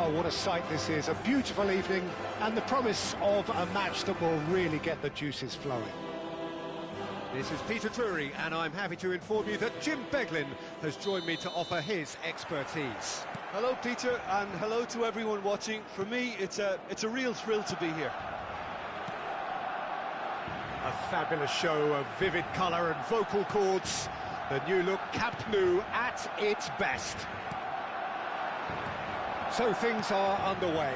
Oh, what a sight this is. A beautiful evening and the promise of a match that will really get the juices flowing. This is Peter Drury, and I'm happy to inform you that Jim Beglin has joined me to offer his expertise. Hello, Peter, and hello to everyone watching. For me, it's a real thrill to be here. A fabulous show of vivid colour and vocal cords. The new look Camp Nou at its best. So things are underway.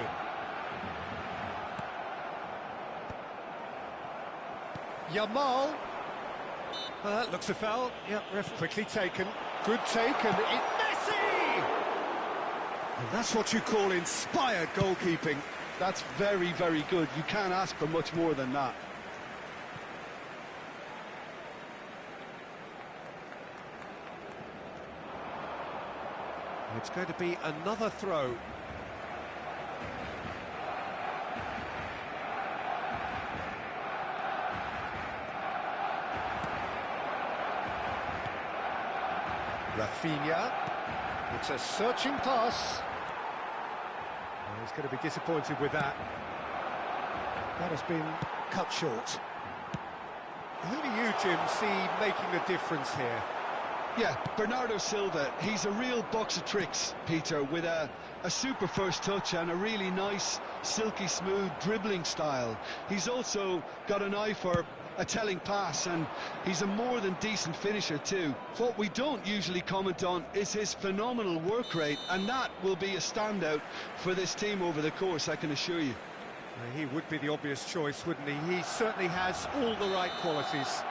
Yamal. Looks a foul. Yep, ref quickly taken. Good take, and Messi! And that's what you call inspired goalkeeping. That's very, very good. You can't ask for much more than that. It's going to be another throw. Rafinha. It's a searching pass. Oh, he's going to be disappointed with that. That has been cut short. Who do you, Jim, see making the difference here? Yeah, Bernardo Silva, he's a real box of tricks, Peter, with a super first touch and a really nice, silky smooth dribbling style. He's also got an eye for a telling pass, and he's a more than decent finisher too. What we don't usually comment on is his phenomenal work rate, and that will be a standout for this team over the course, I can assure you. He would be the obvious choice, wouldn't he? He certainly has all the right qualities.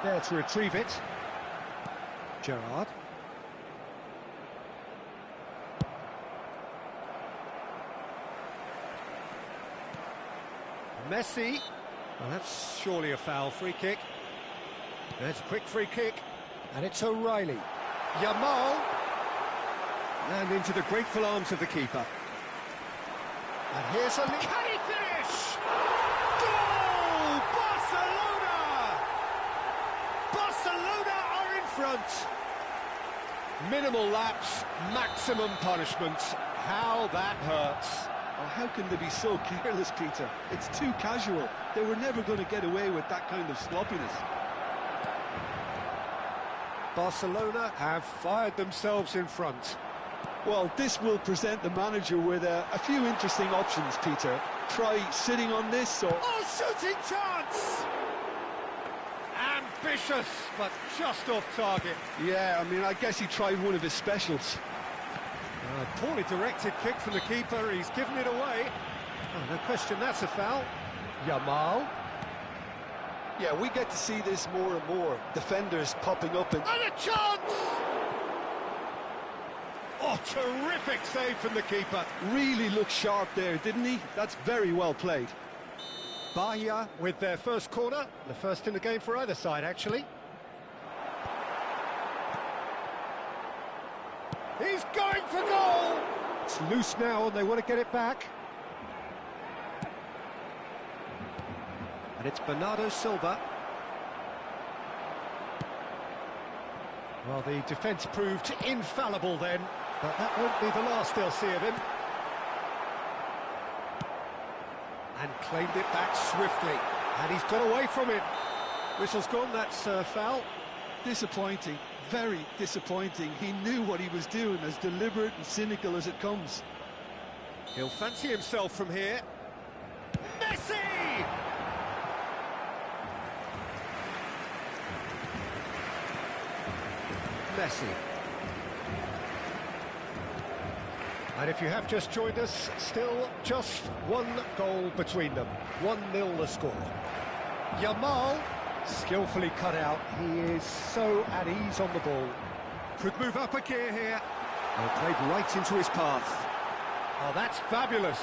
There to retrieve it. Gerrard. Messi. Well, that's surely a foul. Free kick. There's a quick free kick. And it's O'Reilly. Yamal. And into the grateful arms of the keeper. And here's a... Can he finish? Goal! Barcelona! Barcelona are in front. Minimal lapse, maximum punishment. How that hurts. Oh, how can they be so careless, Peter? It's too casual. They were never going to get away with that kind of sloppiness. Barcelona have fired themselves in front. Well, this will present the manager with a few interesting options, Peter. Try sitting on this or... Oh, shooting chance! Ambitious, but just off target. Yeah, I mean, I guess he tried one of his specials. Poorly directed kick from the keeper, he's given it away. Oh, no question, that's a foul. Yamal. Yeah, we get to see this more and more. Defenders popping up and a chance! Oh, terrific save from the keeper. Really looked sharp there, didn't he? That's very well played. Bahia with their first corner, the first in the game for either side, actually. He's going for goal! It's loose now and they want to get it back. And it's Bernardo Silva. Well, the defence proved infallible then, but that won't be the last they'll see of him. And claimed it back swiftly, and he's got away from it. Whistle's gone, that's foul. Disappointing, very disappointing. He knew what he was doing, as deliberate and cynical as it comes. He'll fancy himself from here. Messi! Messi. And if you have just joined us, still just one goal between them. 1-0 the score. Yamal, skillfully cut out. He is so at ease on the ball. Could move up a gear here. Played right into his path. Oh, that's fabulous.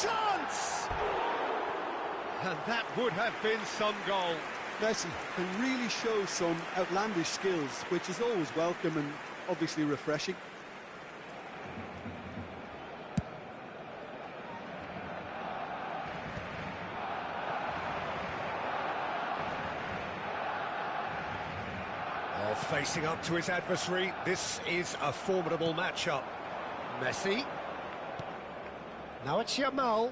Chance! And that would have been some goal. Messi can really show some outlandish skills, which is always welcome and obviously refreshing. Facing up to his adversary, this is a formidable matchup. Messi. Now it's Yamal.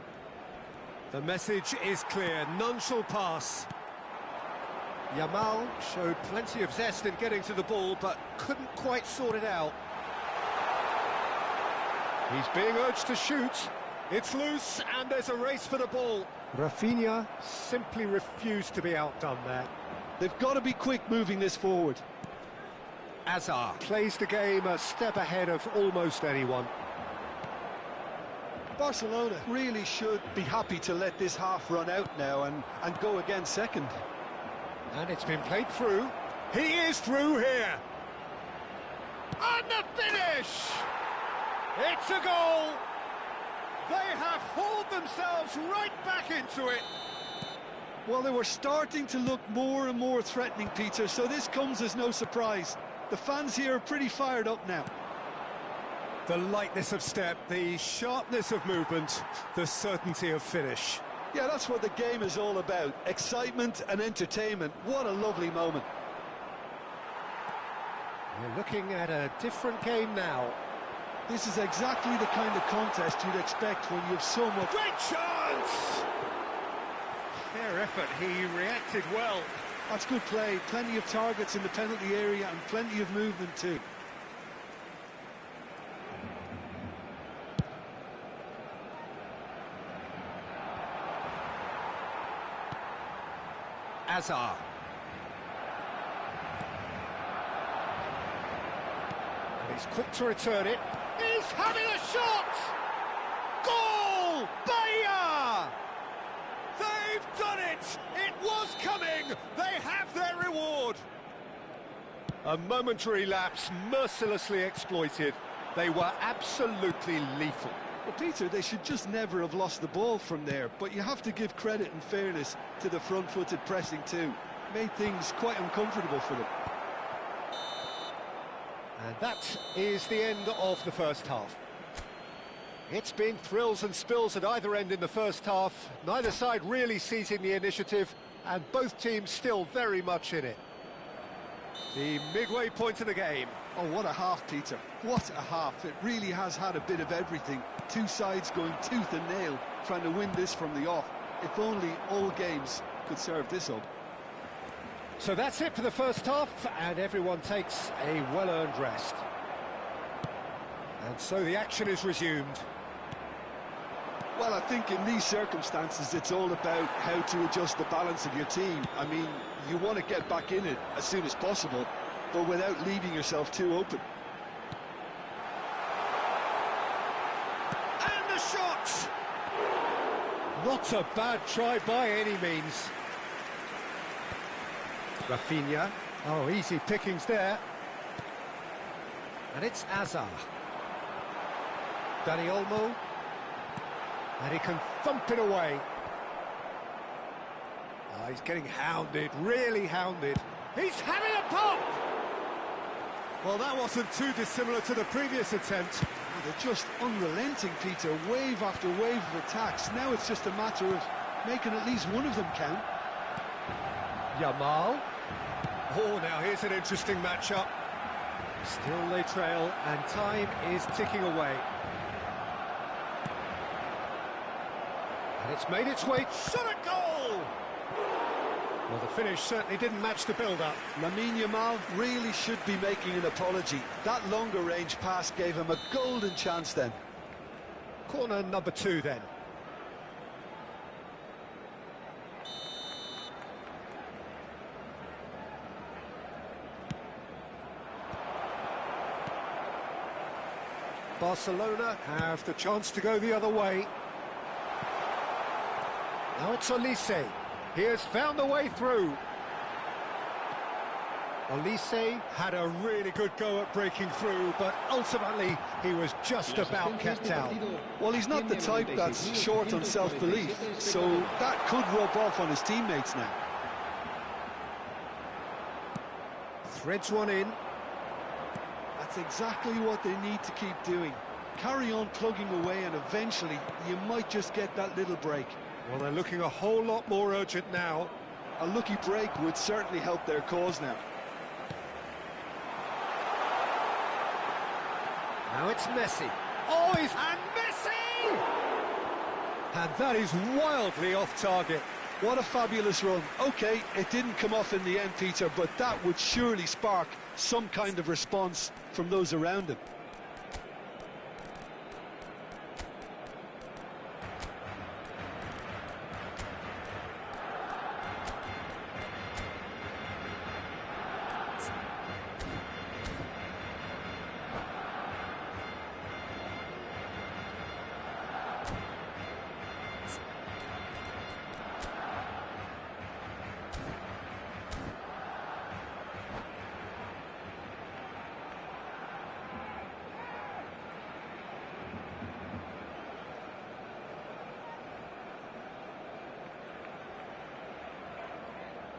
The message is clear, none shall pass. Yamal. Showed plenty of zest in getting to the ball, but couldn't quite sort it out. He's being urged to shoot. It's loose, and there's a race for the ball. Rafinha simply refused to be outdone there. They've got to be quick moving this forward. Azar. Plays the game a step ahead of almost anyone. Barcelona really should be happy to let this half run out now and go again second. And it's been played through. He is through here. And the finish! It's a goal! They have hauled themselves right back into it. Well, they were starting to look more and more threatening, Peter, so this comes as no surprise. The fans here are pretty fired up now. The lightness of step, the sharpness of movement, the certainty of finish. Yeah, that's what the game is all about. Excitement and entertainment. What a lovely moment. We're looking at a different game now. This is exactly the kind of contest you'd expect when you have so much... Great chance! Fair effort, he reacted well. That's good play. Plenty of targets in the penalty area and plenty of movement too. Azar. And he's quick to return it. He's having a shot! Goal! Bahia! They've done it! It was coming! They have their reward! A momentary lapse mercilessly exploited. They were absolutely lethal. Well, Peter, they should just never have lost the ball from there, but you have to give credit and fairness to the front-footed pressing too. Made things quite uncomfortable for them. And that is the end of the first half. It's been thrills and spills at either end in the first half. Neither side really seizing the initiative, and both teams still very much in it. The midway point of the game. Oh, what a half, Peter. What a half. It really has had a bit of everything. Two sides going tooth and nail, trying to win this from the off. If only all games could serve this up. So that's it for the first half, and everyone takes a well-earned rest. And so the action is resumed. Well, I think in these circumstances, it's all about how to adjust the balance of your team. I mean, you want to get back in it as soon as possible, but without leaving yourself too open. And the shot! Not a bad try by any means. Rafinha. Oh, easy pickings there. And it's Azar. Dani Olmo. And he can thump it away. Oh, he's getting hounded, really hounded. He's having a pop! Well, that wasn't too dissimilar to the previous attempt. Oh, they're just unrelenting, Peter. Wave after wave of attacks. Now it's just a matter of making at least one of them count. Yamal. Oh, now here's an interesting matchup. Still they trail, and time is ticking away. And it's made its way. Shot a goal! Well, the finish certainly didn't match the build-up. Lamine Yamal really should be making an apology. That longer range pass gave him a golden chance then. Corner number 2 then. Barcelona have the chance to go the other way. Now it's Olise. He has found a way through. Olise had a really good go at breaking through, but ultimately he was just about kept out. Well, he's not the type that's short on self-belief, so that could rub off on his teammates now. Threads one in. That's exactly what they need to keep doing. Carry on plugging away, and eventually you might just get that little break. Well, they're looking a whole lot more urgent now. A lucky break would certainly help their cause now. Now it's Messi. Oh, he's... and Messi! And that is wildly off target. What a fabulous run. OK, it didn't come off in the end, Peter, but that would surely spark some kind of response from those around him.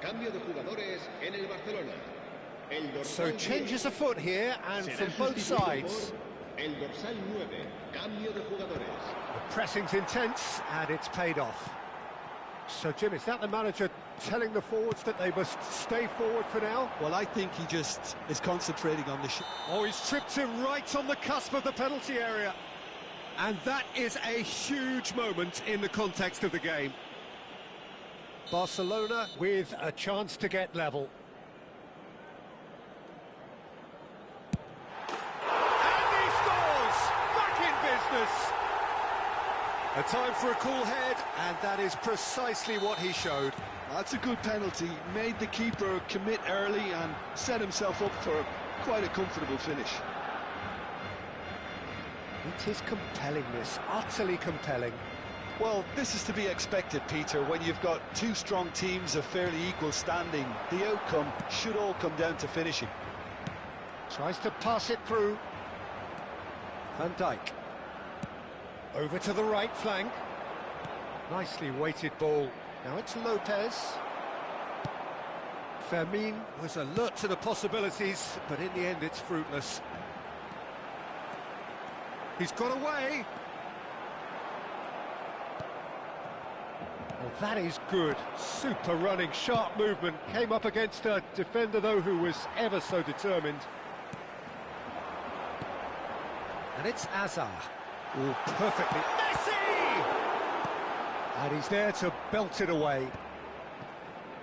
Cambio de jugadores en el Barcelona. So changes afoot here, and from both sides. El dorsal 9, cambio de jugadores. The pressing's intense, and it's paid off. So, Jim, is that the manager telling the forwards that they must stay forward for now? Well, I think he just is concentrating on the... Oh, he's tripped him right on the cusp of the penalty area. And that is a huge moment in the context of the game. Barcelona with a chance to get level. And he scores! Back in business! A time for a cool head, and that is precisely what he showed. That's a good penalty. Made the keeper commit early and set himself up for quite a comfortable finish. It is compellingness, utterly compelling. Well, this is to be expected, Peter. When you've got two strong teams of fairly equal standing, the outcome should all come down to finishing. Tries to pass it through. Van Dijk. Over to the right flank. Nicely weighted ball. Now it's Lopez. Fermin was alert to the possibilities, but in the end it's fruitless. He's got away. Well, that is good. Super running, sharp movement. Came up against a defender, though, who was ever so determined. And it's Hazard. Oh, perfectly. Messi! And he's there to belt it away.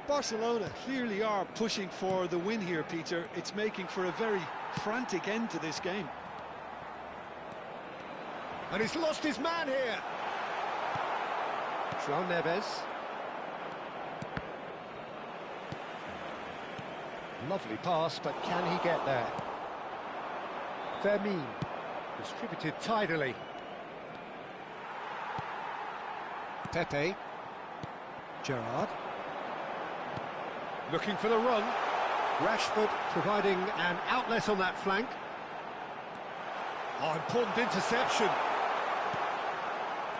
Barcelona clearly are pushing for the win here, Peter. It's making for a very frantic end to this game. And he's lost his man here. João Neves. Lovely pass, but can he get there? Fermin. Distributed tidily. Pepe. Gerrard. Looking for the run. Rashford providing an outlet on that flank. Oh, important interception.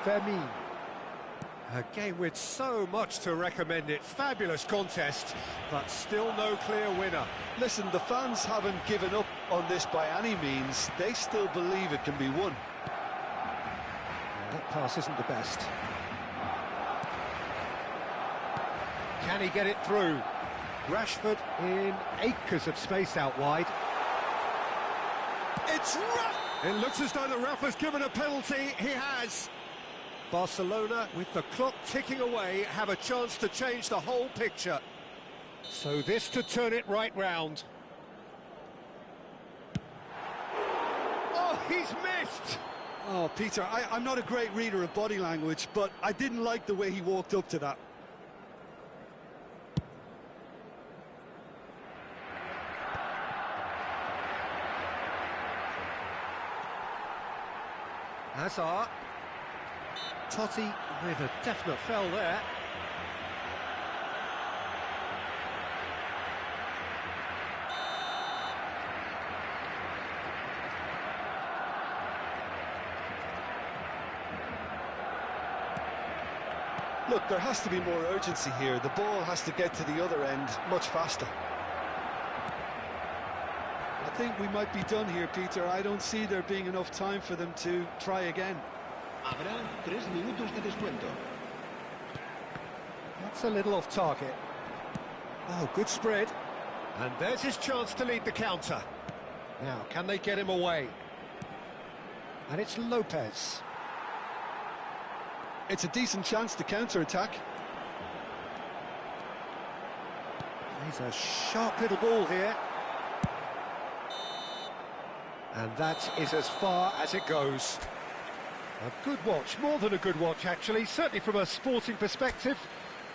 Fermin. A game with so much to recommend it. Fabulous contest, but still no clear winner. Listen, the fans haven't given up on this by any means. They still believe it can be won. That pass isn't the best. Can he get it through? Rashford in acres of space out wide. It's rough! It looks as though the ref has given a penalty. He has. Barcelona, with the clock ticking away, have a chance to change the whole picture. So this to turn it right round. Oh, he's missed! Oh, Peter, I'm not a great reader of body language, but I didn't like the way he walked up to that. Hazard. Totti with a definite fell there. Look, there has to be more urgency here. The ball has to get to the other end much faster. I think we might be done here, Peter. I don't see there being enough time for them to try again. Habrá 3 minutos de descuento. That's a little off target. Oh, good spread. And there's his chance to lead the counter. Now, can they get him away? And it's Lopez. It's a decent chance to counter-attack. He's a sharp little ball here. And that is as far as it goes. A good watch, more than a good watch actually, certainly from a sporting perspective.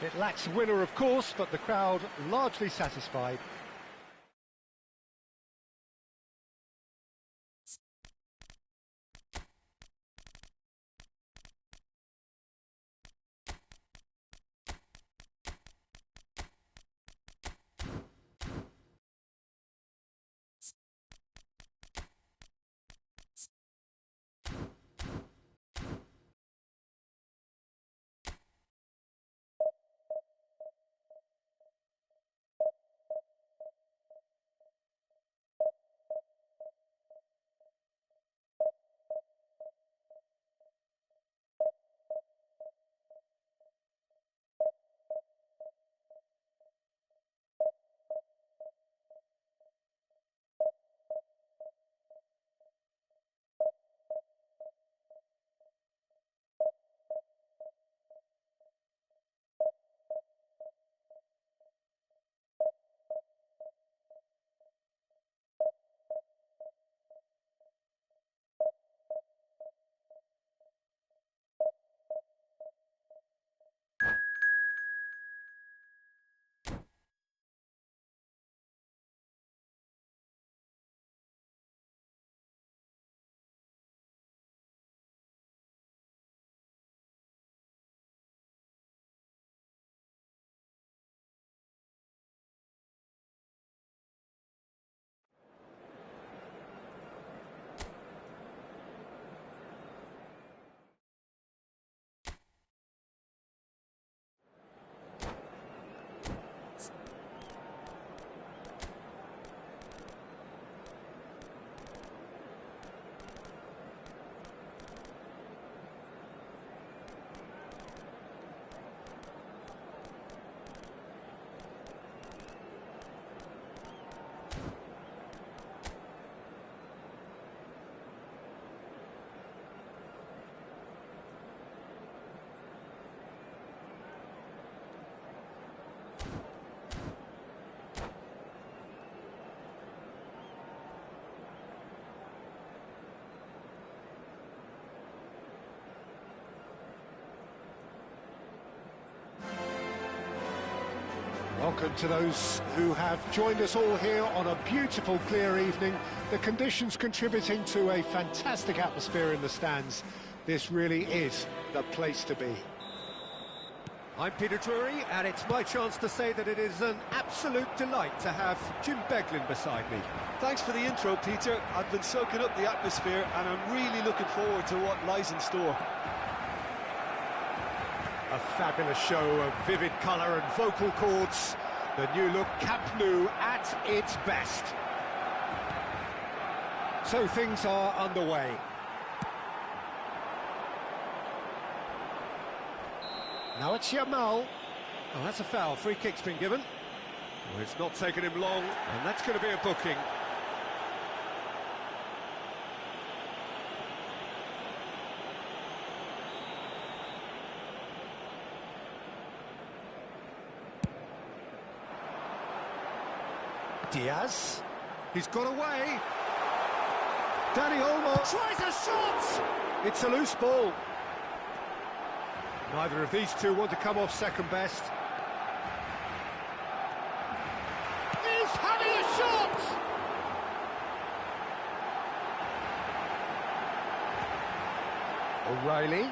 It lacks a winner of course, but the crowd largely satisfied. Welcome to those who have joined us all here on a beautiful, clear evening. The conditions contributing to a fantastic atmosphere in the stands. This really is the place to be. I'm Peter Drury, and it's my chance to say that it is an absolute delight to have Jim Beglin beside me. Thanks for the intro, Peter. I've been soaking up the atmosphere, and I'm really looking forward to what lies in store. A fabulous show of vivid colour and vocal cords. The new look Camp Nou at its best. So things are underway. Now it's Yamal. Oh, that's a foul. Free kick's been given. Well, it's not taken him long, and that's going to be a booking. Diaz, he's got away. Dani Olmo tries a shot. It's a loose ball. Neither of these two want to come off second best. He's having a shot. O'Reilly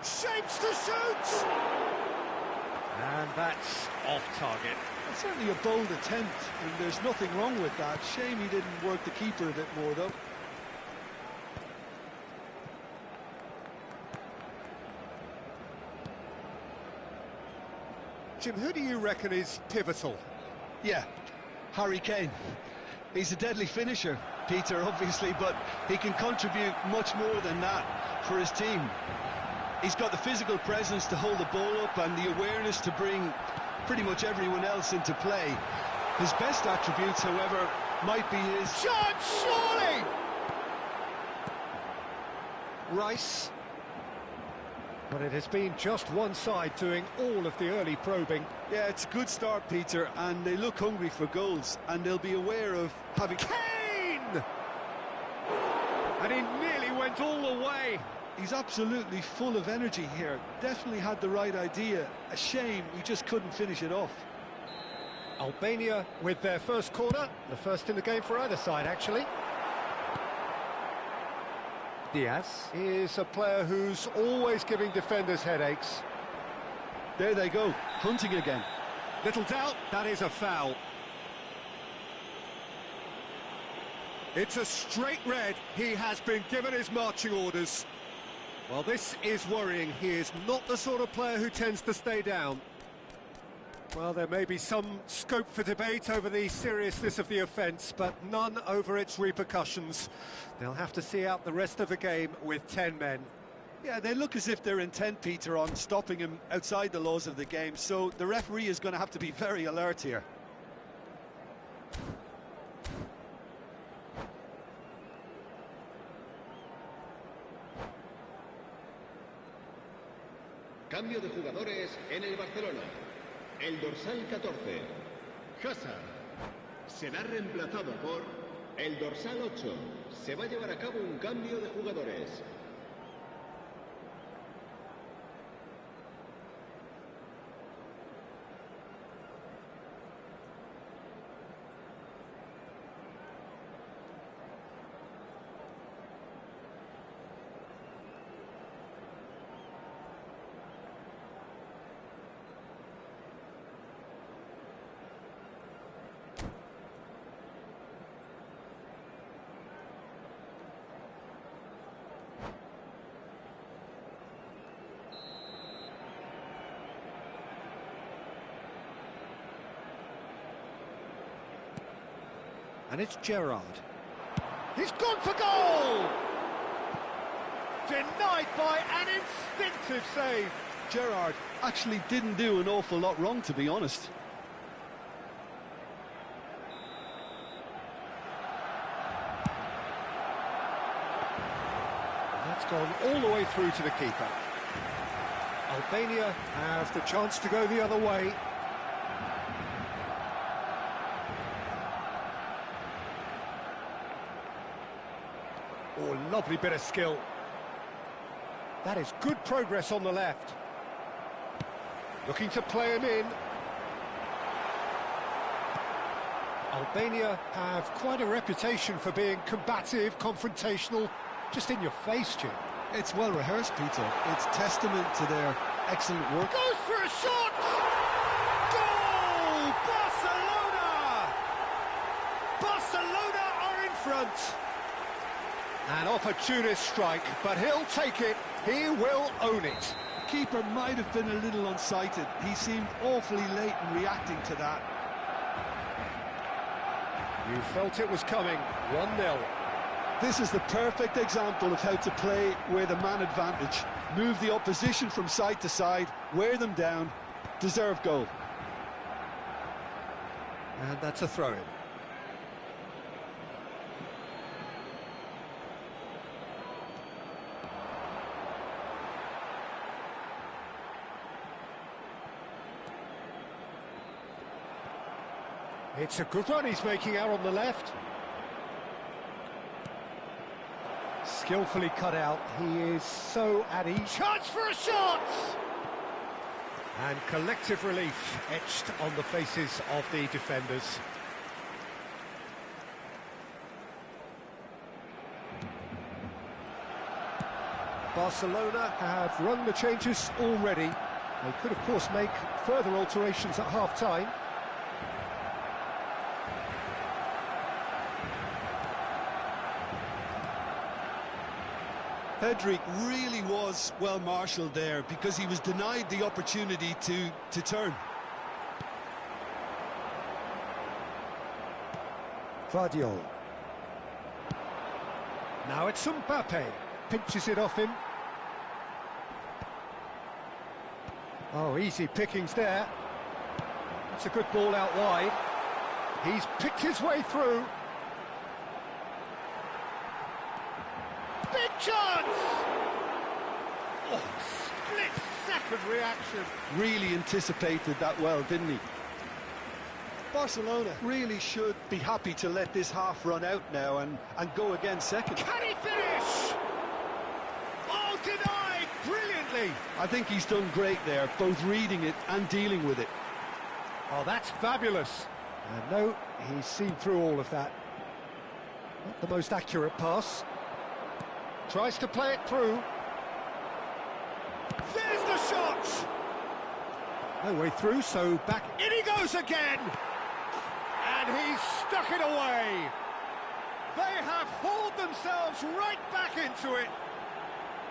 shapes to shoot. And that's off target. It's certainly a bold attempt, and there's nothing wrong with that. Shame he didn't work the keeper a bit more, though. Jim, who do you reckon is pivotal? Yeah, Harry Kane. He's a deadly finisher, Peter, obviously, but he can contribute much more than that for his team. He's got the physical presence to hold the ball up and the awareness to bring pretty much everyone else into play. His best attributes, however, might be his... Shot, surely! Rice. But it has been just one side doing all of the early probing. Yeah, it's a good start, Peter, and they look hungry for goals, and they'll be aware of having... Kane! And he nearly went all the way. He's absolutely full of energy here. Definitely had the right idea. A shame he just couldn't finish it off. Albania with their first corner. The first in the game for either side, actually. Diaz is a player who's always giving defenders headaches. There they go, hunting again. Little doubt, that is a foul. It's a straight red. He has been given his marching orders. Well, this is worrying. He is not the sort of player who tends to stay down. Well, there may be some scope for debate over the seriousness of the offence, but none over its repercussions. They'll have to see out the rest of the game with 10 men. Yeah, they look as if they're intent, Peter, on stopping him outside the laws of the game, so the referee is going to have to be very alert here. Cambio de jugadores en el Barcelona. El dorsal 14, Hazard, será reemplazado por el dorsal 8. Se va a llevar a cabo un cambio de jugadores. And it's Gerrard. He's gone for goal! Denied by an instinctive save. Gerrard actually didn't do an awful lot wrong, to be honest. That's gone all the way through to the keeper. Albania have the chance to go the other way. Oh, lovely bit of skill. That is good progress on the left. Looking to play him in. Albania have quite a reputation for being combative, confrontational, just in your face, Jim. It's well rehearsed, Peter. It's testament to their excellent work. Goes for a shot! Goal! Barcelona! Barcelona are in front. An opportunist strike, but he'll take it. He will own it. Keeper might have been a little unsighted. He seemed awfully late in reacting to that. You felt it was coming. 1-0. This is the perfect example of how to play with a man advantage. Move the opposition from side to side, wear them down, deserve goal. And that's a throw-in. It's a good run he's making out on the left. Skillfully cut out. He is so at ease. Chance for a shot! And collective relief etched on the faces of the defenders. Barcelona have rung the changes already. They could, of course, make further alterations at half-time. Pedri really was well marshalled there because he was denied the opportunity to turn. Vardiol. Now it's Mbappe. Pinches it off him. Oh, easy pickings there. That's a good ball out wide. He's picked his way through. Big chance! Oh, split-second reaction. Really anticipated that well, didn't he? Barcelona really should be happy to let this half run out now and go again second. Can he finish? Oh, denied brilliantly. I think he's done great there, both reading it and dealing with it. Oh, that's fabulous. And no, he's seen through all of that. Not the most accurate pass. Tries to play it through. There's the shot. No way through, so back. In he goes again. And he's stuck it away. They have hauled themselves right back into it.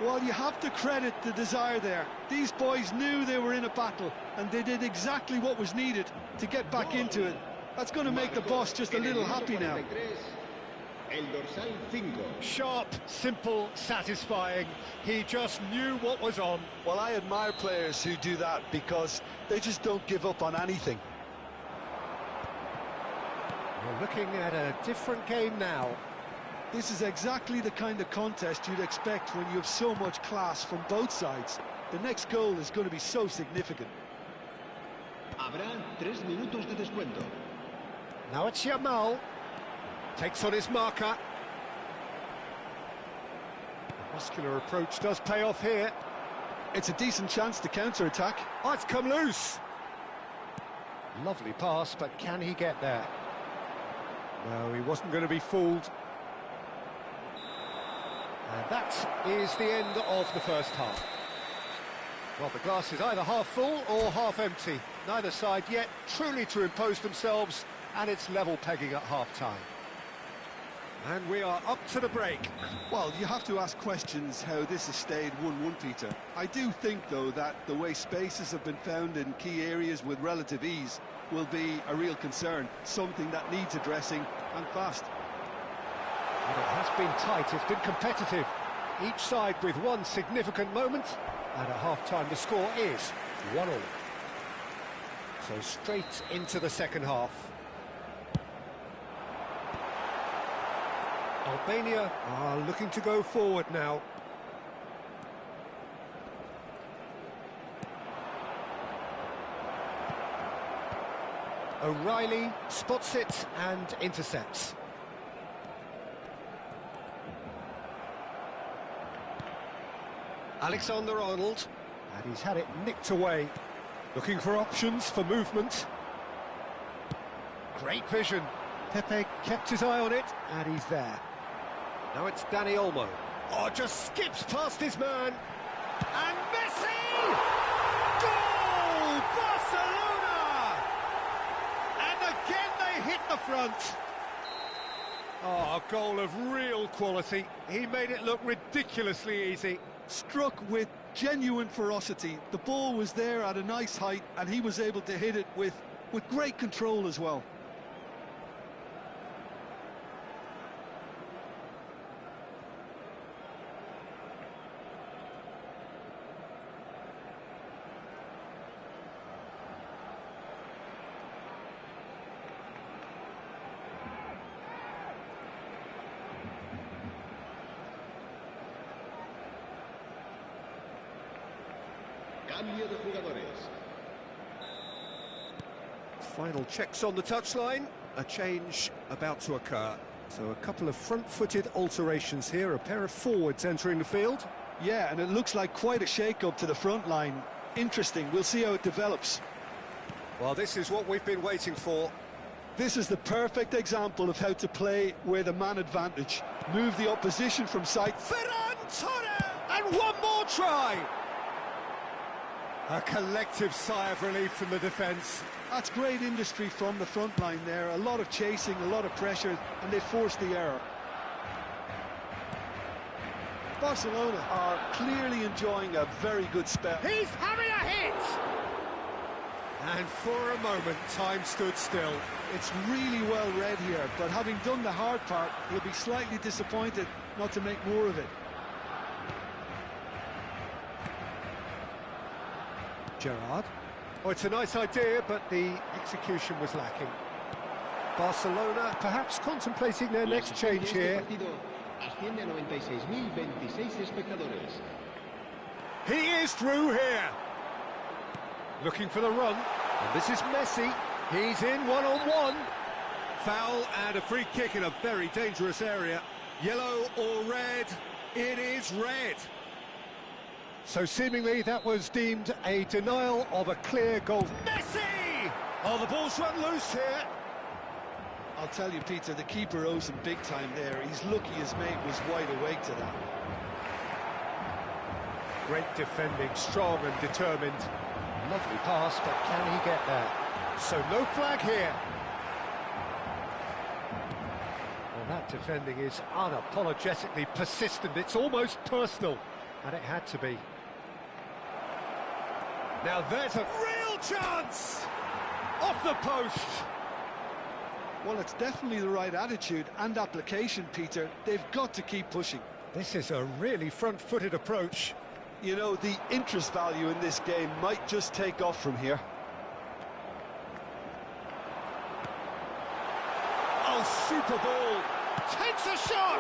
Well, you have to credit the desire there. These boys knew they were in a battle, and they did exactly what was needed to get back into it. That's going to make the boss just a little happy now. El dorsal 5. Sharp, simple, satisfying. He just knew what was on. Well, I admire players who do that because they just don't give up on anything. We're looking at a different game now. This is exactly the kind of contest you'd expect when you have so much class from both sides. The next goal is going to be so significant. Habrá 3 minutos de descuento. Now it's Yamal. Takes on his marker. The muscular approach does pay off here. It's a decent chance to counter-attack. Oh, it's come loose. Lovely pass, but can he get there? No, he wasn't going to be fooled. And that is the end of the first half. Well, the glass is either half full or half empty. Neither side yet truly to impose themselves, and it's level pegging at half-time. And we are up to the break. Well, you have to ask questions how this has stayed 1-1, Peter. I do think, though, that the way spaces have been found in key areas with relative ease will be a real concern, something that needs addressing, and fast. And it has been tight, it's been competitive. Each side with one significant moment, and at half-time the score is 1-1. So straight into the second half. Albania are looking to go forward now. O'Reilly spots it and intercepts. Alexander-Arnold, and he's had it nicked away. Looking for options for movement. Great vision. Pepe kept his eye on it, and he's there. Now it's Dani Olmo. Oh, just skips past his man. And Messi! Goal! Barcelona! And again they hit the front. Oh, a goal of real quality. He made it look ridiculously easy. Struck with genuine ferocity. The ball was there at a nice height, and he was able to hit it with great control as well. Cambio de jugadores. Final checks on the touchline. A change about to occur. So a couple of front-footed alterations here. A pair of forwards entering the field. Yeah, and it looks like quite a shake-up to the front line. Interesting. We'll see how it develops. Well, this is what we've been waiting for. This is the perfect example of how to play with a man advantage. Move the opposition from sight. Ferran Torres! And one more try! A collective sigh of relief from the defence. That's great industry from the front line there. A lot of chasing, a lot of pressure, and they forced the error. Barcelona are clearly enjoying a very good spell. He's having a hit! And for a moment, time stood still. It's really well read here, but having done the hard part, he'll be slightly disappointed not to make more of it. Gerrard. Oh, it's a nice idea, but the execution was lacking. Barcelona perhaps contemplating their next change here. He is through here. Looking for the run. And this is Messi. He's in one-on-one. Foul and a free kick in a very dangerous area. Yellow or red? It is red. So seemingly that was deemed a denial of a clear goal. Messi! Oh, the ball's run loose here. I'll tell you, Peter, the keeper owes him big time there. He's lucky his mate was wide awake to that. Great defending, strong and determined. Lovely pass, but can he get there? So no flag here. Well, that defending is unapologetically persistent. It's almost personal, and it had to be. Now there's a real chance! Off the post! Well, it's definitely the right attitude and application, Peter. They've got to keep pushing. This is a really front-footed approach. You know, the interest value in this game might just take off from here. Oh, super ball! Takes a shot!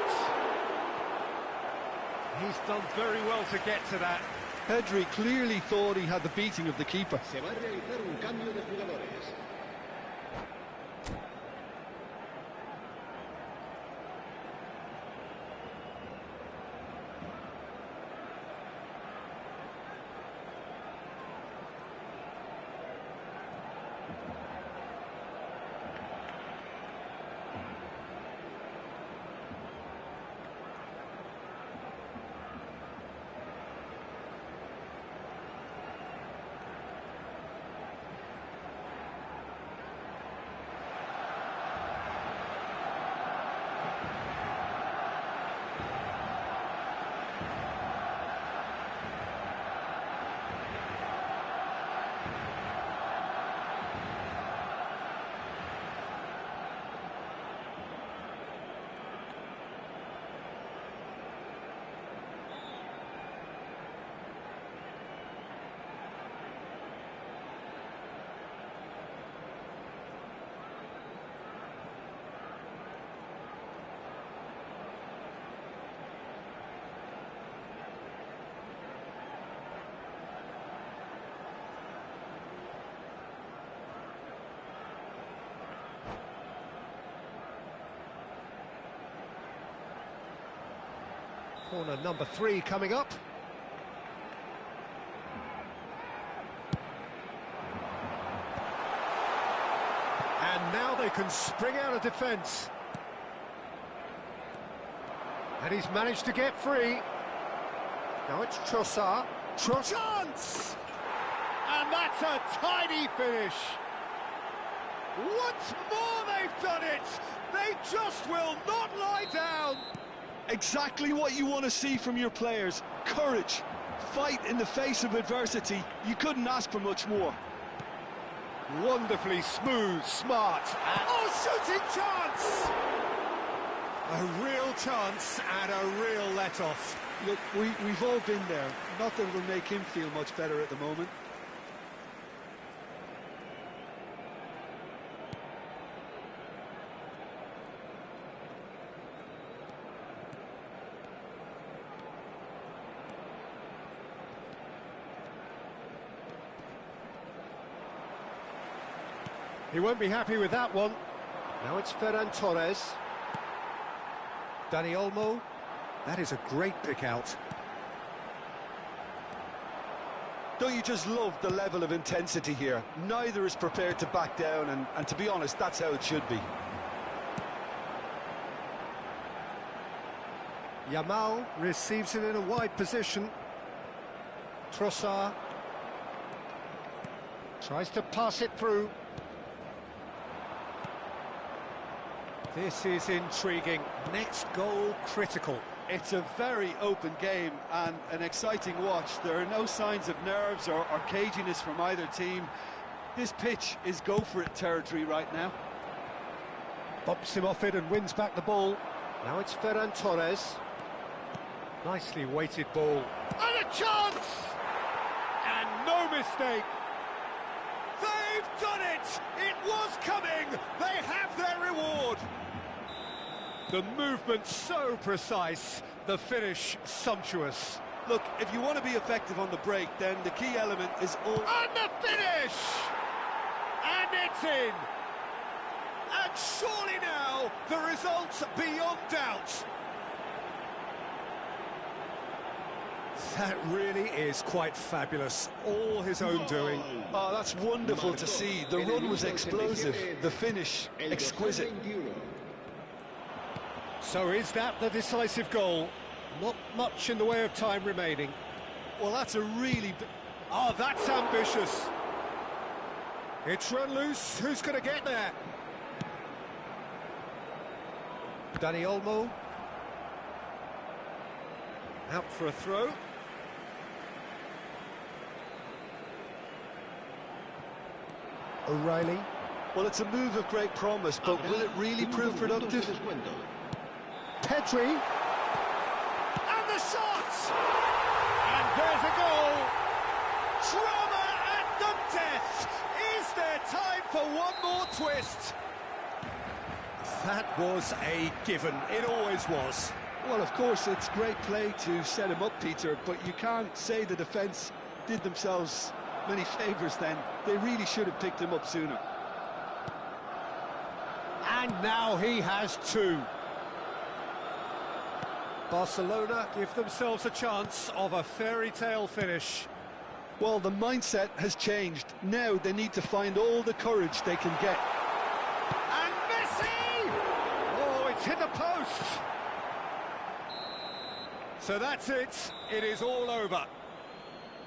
He's done very well to get to that. Pedri clearly thought he had the beating of the keeper. Se va a realizar un cambio de jugadores. Corner number 3 coming up. And now they can spring out of defence. And he's managed to get free. Now it's Trossard. Chance! And that's a tidy finish. Once more they've done it. They just will not lie down. Exactly what you want to see from your players. Courage. Fight in the face of adversity. You couldn't ask for much more. Wonderfully smooth, smart. Oh, shooting chance! A real chance and a real let-off. Look, we've all been there. Nothing will make him feel much better at the moment. He won't be happy with that one. Now it's Ferran Torres. Dani Olmo. That is a great pick out. Don't you just love the level of intensity here? Neither is prepared to back down, and to be honest, that's how it should be. Yamal receives it in a wide position. Trossard tries to pass it through. This is intriguing. Next goal critical. It's a very open game and an exciting watch. There are no signs of nerves or caginess from either team. This pitch is go-for-it territory right now. Bumps him off it and wins back the ball. Now it's Ferran Torres. Nicely weighted ball. And a chance! And no mistake. They've done it! It was coming! They have their reward! The movement so precise, the finish sumptuous. Look, if you want to be effective on the break, then the key element is all... And the finish! And it's in! And surely now, the result's beyond doubt. That really is quite fabulous. All his own doing. Oh, that's wonderful to see. The run was explosive, the finish exquisite. So is that the decisive goal? Not much in the way of time remaining. Well, that's a really... Oh, that's ambitious. It's run loose. Who's going to get there? Dani Olmo. Out for a throw. O'Reilly. Well, it's a move of great promise, but will it really prove productive? Pedri. And the shot! And there's a goal! Drama at the death! Is there time for one more twist? That was a given. It always was. Well, of course, it's great play to set him up, Peter, but you can't say the defence did themselves many favours then. They really should have picked him up sooner. And now he has two. Barcelona give themselves a chance of a fairy tale finish. Well, the mindset has changed. Now they need to find all the courage they can get. And Messi! Oh, it's hit the post. So that's it. It is all over.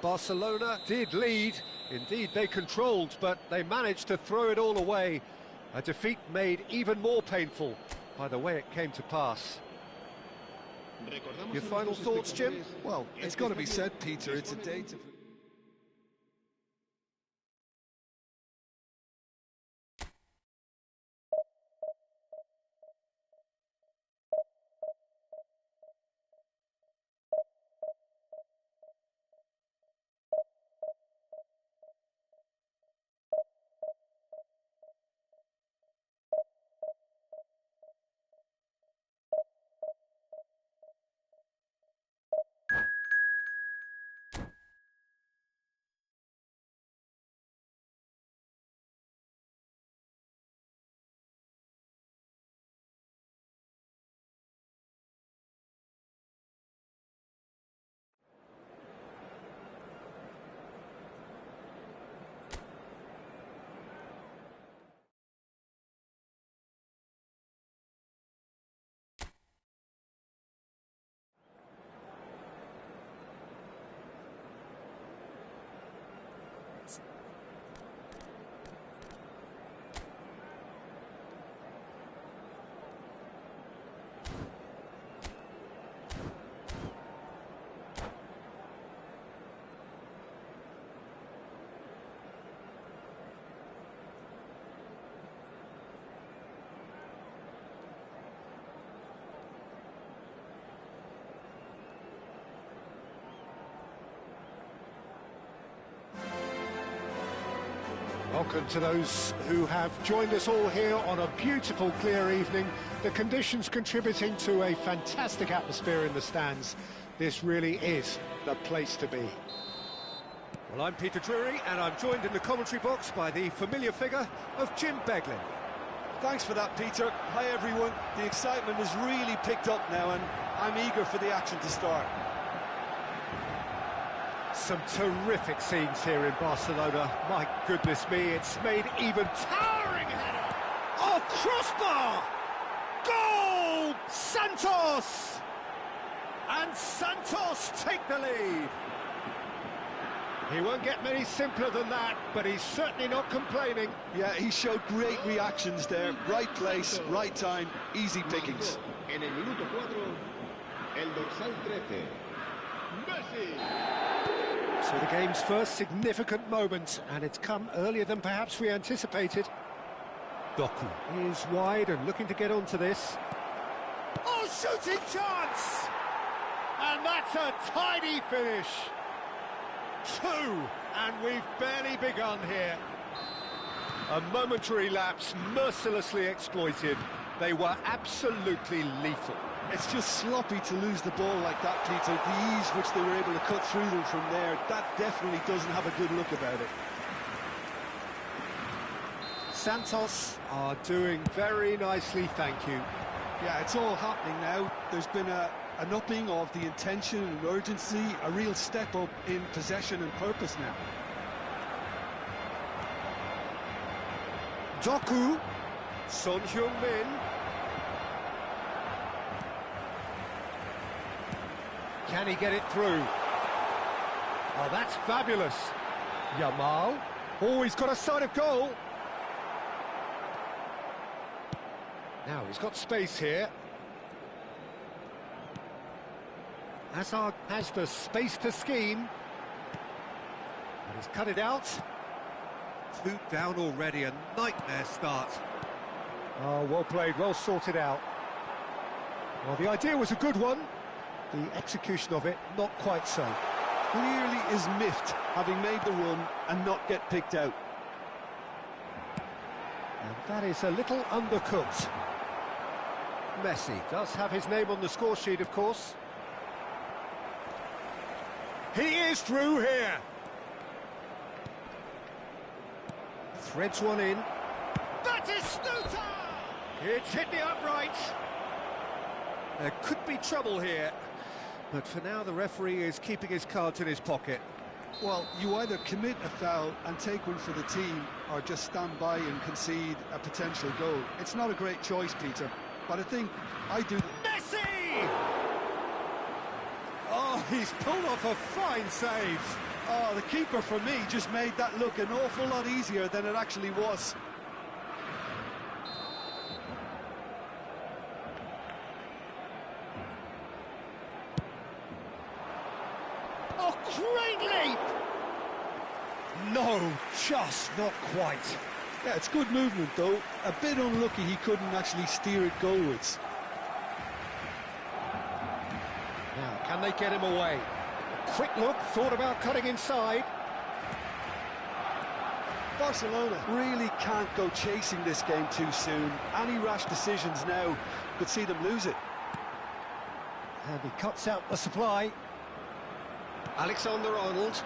Barcelona did lead. Indeed, they controlled, but they managed to throw it all away. A defeat made even more painful by the way it came to pass. Your final thoughts, Jim? Well, it's got to be said, Peter, it's a day to... Welcome to those who have joined us all here on a beautiful, clear evening. The conditions contributing to a fantastic atmosphere in the stands. This really is the place to be. Well, I'm Peter Drury, and I'm joined in the commentary box by the familiar figure of Jim Beglin. Thanks for that, Peter. Hi, everyone. The excitement has really picked up now, and I'm eager for the action to start. Some terrific scenes here in Barcelona. My goodness me, it's made even... Towering header! Oh, crossbar! Goal! Santos! And Santos take the lead. He won't get many simpler than that, but he's certainly not complaining. Yeah, he showed great reactions there. Right place, right time, easy pickings. En el minuto 4, el dorsal 13, Messi. So the game's first significant moment, and it's come earlier than perhaps we anticipated. Doku is wide and looking to get onto this. Oh, shooting chance! And that's a tidy finish. 2, and we've barely begun here. A momentary lapse mercilessly exploited. They were absolutely lethal. It's just sloppy to lose the ball like that, Peter. The ease which they were able to cut through them from there, that definitely doesn't have a good look about it. Santos are doing very nicely, thank you. Yeah, it's all happening now. There's been an upping of the intention and urgency, a real step up in possession and purpose now. Doku, Son Heung-min. Can he get it through? Oh, that's fabulous. Yamal. Oh, he's got a sight of goal. Now, he's got space here. Hazard has the space to scheme. And he's cut it out. 2 down already, a nightmare start. Oh, well played, well sorted out. Well, the idea was a good one. The execution of it, not quite so. Clearly is miffed, having made the run and not get picked out. And that is a little undercooked. Messi does have his name on the score sheet, of course. He is through here. Threads one in. That is Stuta! It's hit the upright. There could be trouble here. But for now, the referee is keeping his cards in his pocket. Well, you either commit a foul and take one for the team, or just stand by and concede a potential goal. It's not a great choice, Peter, but I think I do... Messi! Oh, he's pulled off a fine save. Oh, the keeper, for me, just made that look an awful lot easier than it actually was. Oh, great leap! No, just not quite. Yeah, it's good movement, though. A bit unlucky he couldn't actually steer it goalwards. Now, can they get him away? A quick look, thought about cutting inside. Barcelona really can't go chasing this game too soon. Any rash decisions now could see them lose it. And he cuts out the supply. Alexander-Arnold,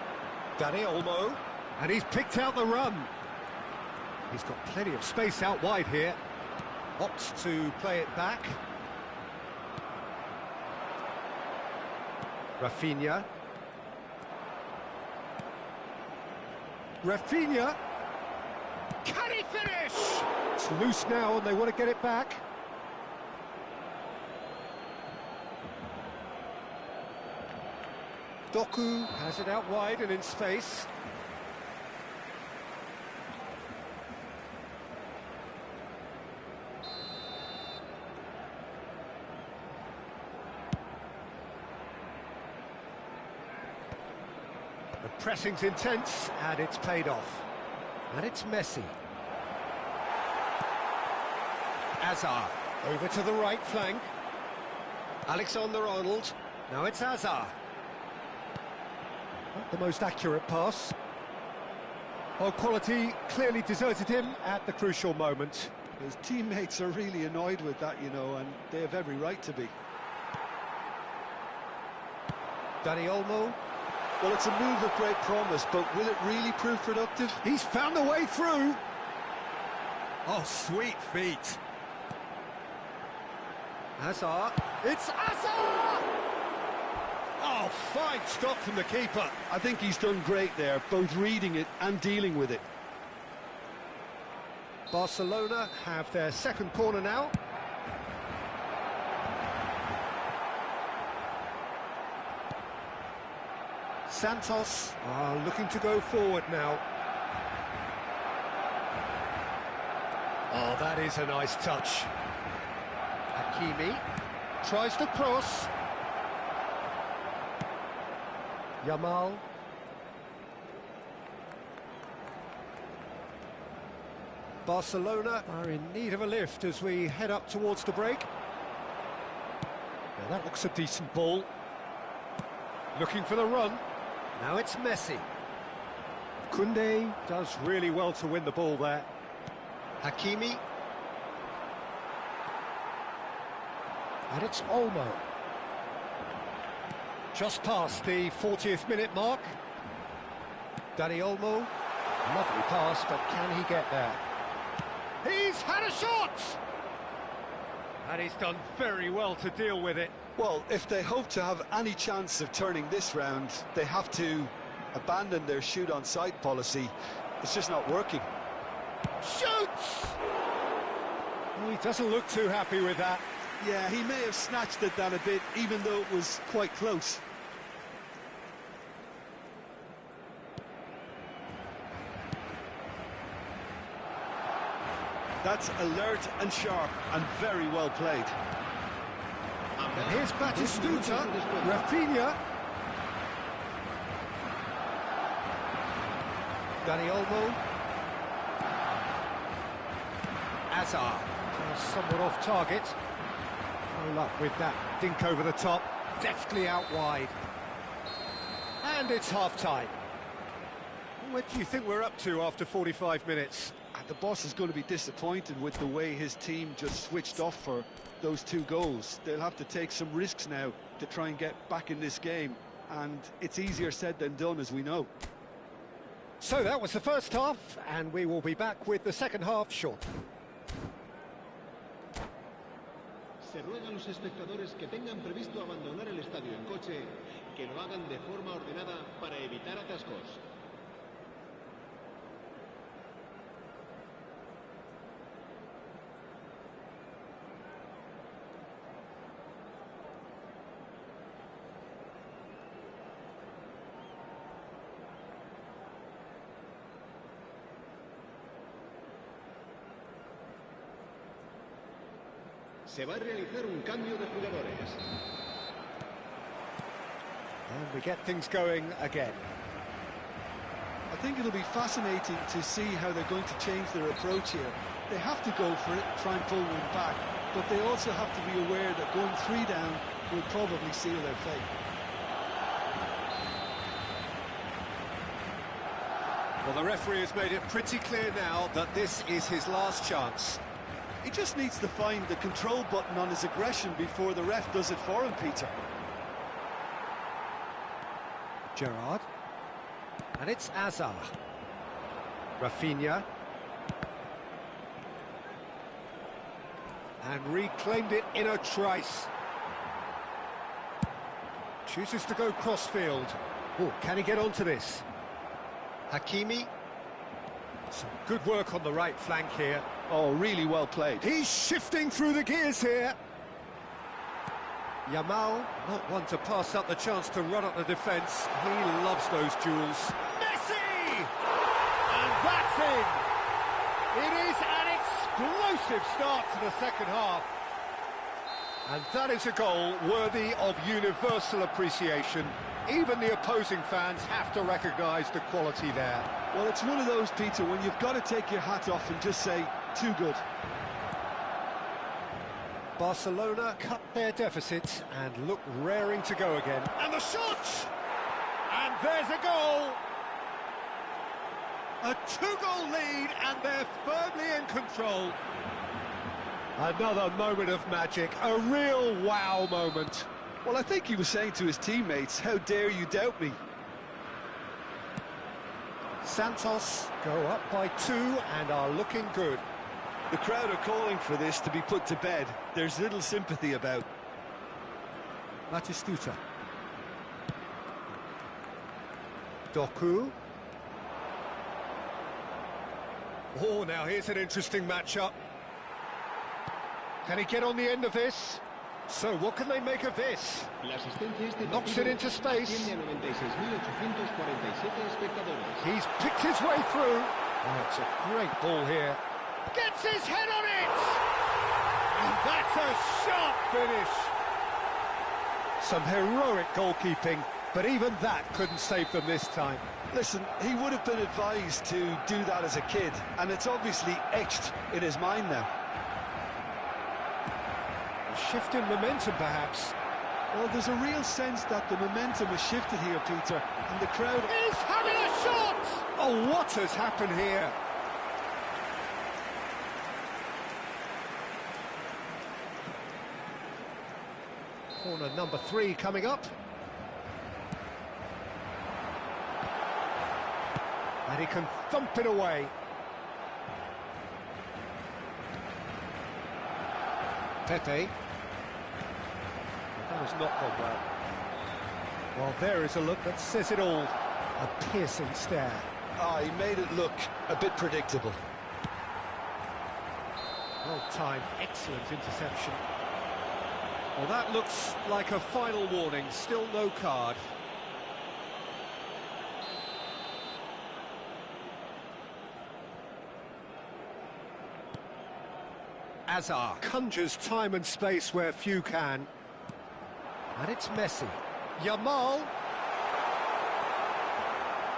Dani Olmo, and he's picked out the run. He's got plenty of space out wide here. Opts to play it back. Rafinha. Rafinha. Can he finish? It's loose now and they want to get it back. Doku has it out wide and in space. The pressing's intense and it's paid off. And it's Messi. Hazard over to the right flank. Alexander-Arnold. Now it's Hazard. Not the most accurate pass. Well, quality clearly deserted him at the crucial moment. His teammates are really annoyed with that, you know, and they have every right to be. Dani Olmo. Well, it's a move of great promise, but will it really prove productive? He's found a way through. Oh, sweet feet. Hazard. It's Hazard! Oh, fine stop from the keeper. I think he's done great there, both reading it and dealing with it. Barcelona have their second corner now. Santos are looking to go forward now. Oh, that is a nice touch. Hakimi tries to cross. Yamal. Barcelona are in need of a lift as we head up towards the break. Now that looks a decent ball. Looking for the run. Now it's Messi. Koundé does really well to win the ball there. Hakimi. And it's Olmo. Just past the 40th minute mark. Danny Olmo. Lovely pass, but can he get there? He's had a shot! And he's done very well to deal with it. Well, if they hope to have any chance of turning this round, they have to abandon their shoot-on-sight policy. It's just not working. Shoots! Oh, he doesn't look too happy with that. Yeah, he may have snatched at that a bit, even though it was quite close. That's alert and sharp and very well played. And here's Batistuta, Rafinha. Danny Olmo. Azar. Somewhat off target. No luck with that. Dink over the top. Deftly out wide. And it's half-time. What do you think we're up to after 45 minutes? The boss is going to be disappointed with the way his team just switched off for those 2 goals. They'll have to take some risks now to try and get back in this game, and it's easier said than done, as we know. So that was the first half, and we will be back with the second half shortly. Se ruega a los espectadores que tengan previsto abandonar el estadio en coche, que lo hagan de forma ordenada para evitar atascos. Se va a realizar un cambio de jugadores. And we get things going again. I think it'll be fascinating to see how they're going to change their approach here. They have to go for it, try and pull one back, but they also have to be aware that going 3 down will probably seal their fate. Well, the referee has made it pretty clear now that this is his last chance. He just needs to find the control button on his aggression before the ref does it for him, Peter. Gerrard. And it's Azar. Rafinha. And reclaimed it in a trice. Chooses to go crossfield. Oh, can he get onto this? Hakimi. Some good work on the right flank here. Oh, really well played. He's shifting through the gears here. Yamal, not one to pass up the chance to run up the defence. He loves those duels. Messi! And that's in! It is an explosive start to the second half. And that is a goal worthy of universal appreciation. Even the opposing fans have to recognise the quality there. Well, it's one of those, Peter, when you've got to take your hat off and just say, too good. Barcelona cut their deficit and look raring to go again. And the shot! And there's a goal! A 2-goal lead, and they're firmly in control. Another moment of magic, a real wow moment. Well, I think he was saying to his teammates, how dare you doubt me? Santos go up by 2 and are looking good. The crowd are calling for this to be put to bed. There's little sympathy about. Batistuta. Doku. Oh, now here's an interesting matchup. Can he get on the end of this? So what can they make of this? Knocks it into space. He's picked his way through. Oh, it's a great ball here. Gets his head on it! And that's a sharp finish. Some heroic goalkeeping, but even that couldn't save them this time. Listen, he would have been advised to do that as a kid, and it's obviously etched in his mind now. A shift in momentum, perhaps. Well, there's a real sense that the momentum has shifted here, Peter, and the crowd... He's having a shot! Oh, what has happened here? Corner number 3 coming up. And he can thump it away. Pepe. That has not gone well. Well, there is a look that says it all. A piercing stare. Ah, he made it look a bit predictable. Well timed, excellent interception. Well, that looks like a final warning. Still no card. Azar conjures time and space where few can. And it's Messi. Yamal.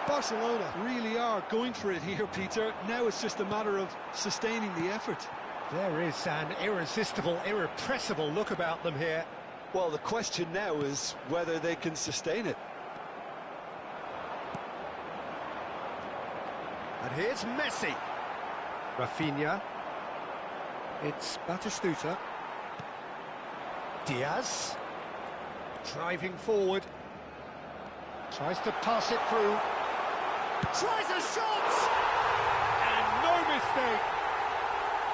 Barcelona really are going for it here, Peter. Now it's just a matter of sustaining the effort. There is an irresistible, irrepressible look about them here. Well, the question now is whether they can sustain it. And here's Messi. Rafinha. It's Batistuta. Diaz. Driving forward. Tries to pass it through. Tries a shot! And no mistake.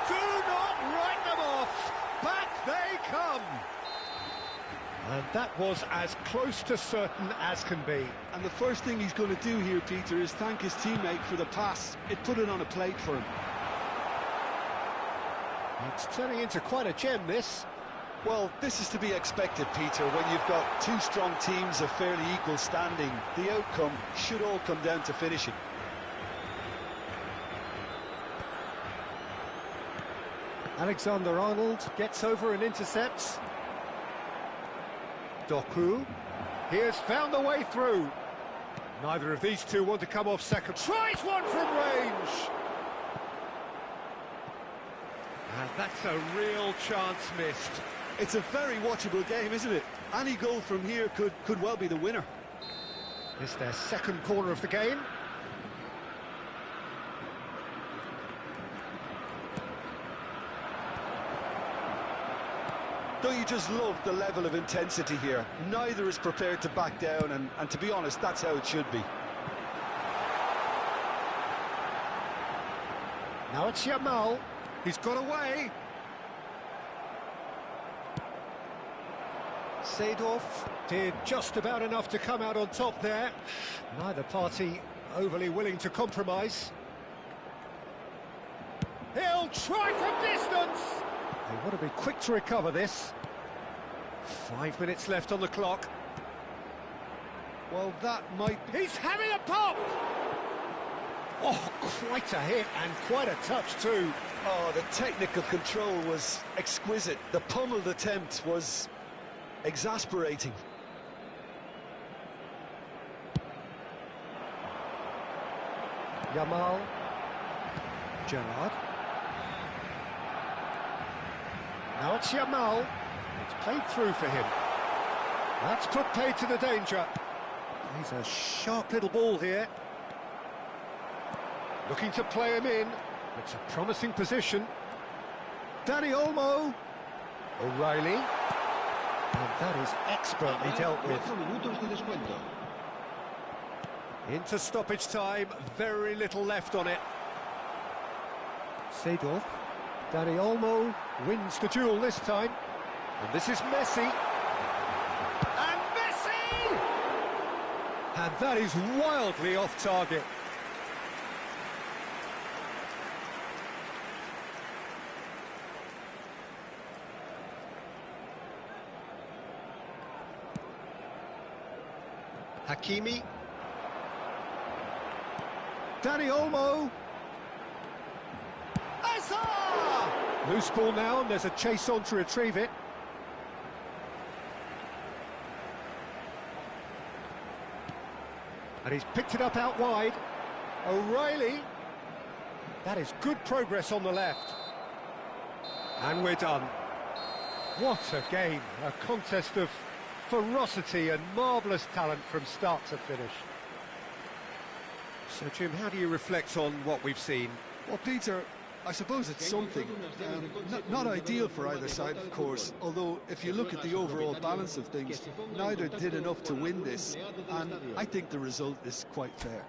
Do not write them off. Back they come. And that was as close to certain as can be. And the first thing he's going to do here, Peter, is thank his teammate for the pass. It put it on a plate for him. It's turning into quite a gem, this. Well, this is to be expected, Peter. When you've got two strong teams of fairly equal standing, the outcome should all come down to finishing. Alexander-Arnold gets over and intercepts. Doku. He has found the way through. Neither of these two want to come off second. Tries one from range. And that's a real chance missed. It's a very watchable game, isn't it? Any goal from here could well be the winner. It's their second corner of the game. Don't you just love the level of intensity here? Neither is prepared to back down, and to be honest, that's how it should be. Now it's Yamal. He's got away. Seedorf did just about enough to come out on top there. Neither party overly willing to compromise. He'll try from distance. They want to be quick to recover this. 5 minutes left on the clock. Well, that might be... He's having a pop. Oh, quite a hit and quite a touch too. Oh, the technical control was exquisite. The pummeled attempt was exasperating. Yamal. Gerrard. Now it's Yamal. It's played through for him. That's put paid to the danger. He's a sharp little ball here. Looking to play him in. It's a promising position. Dani Olmo. O'Reilly. And that is expertly dealt with. Into stoppage time. Very little left on it. Seedorf. Dani Olmo wins the duel this time. And this is Messi. And Messi! And that is wildly off target. Hakimi. Dani Olmo. Azar! Loose ball now, and there's a chase on to retrieve it. And he's picked it up out wide. O'Reilly. That is good progress on the left. And we're done. What a game. A contest of ferocity and marvellous talent from start to finish. So, Jim, how do you reflect on what we've seen? Well, Peter, I suppose it's something. Not ideal for either side, of course, although if you look at the overall balance of things, neither did enough to win this, and I think the result is quite fair.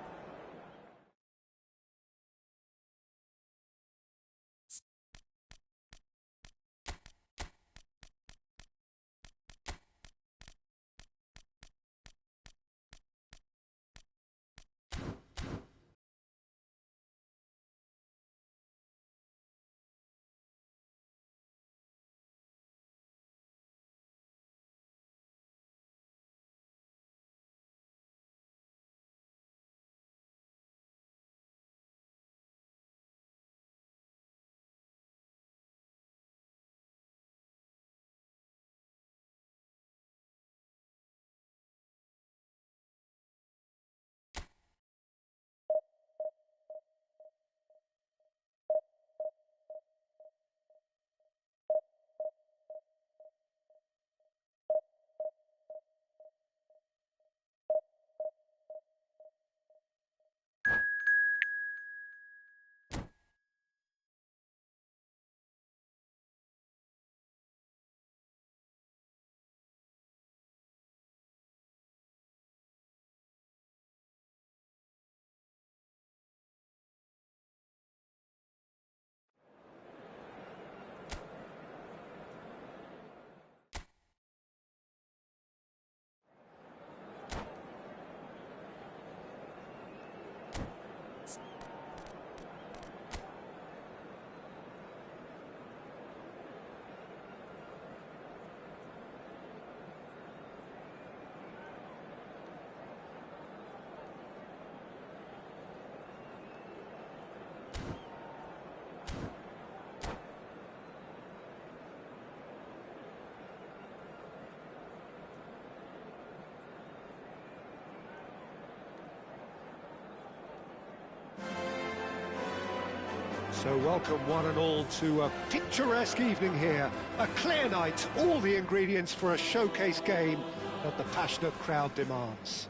So welcome one and all to a picturesque evening here. A clear night, all the ingredients for a showcase game that the passionate crowd demands.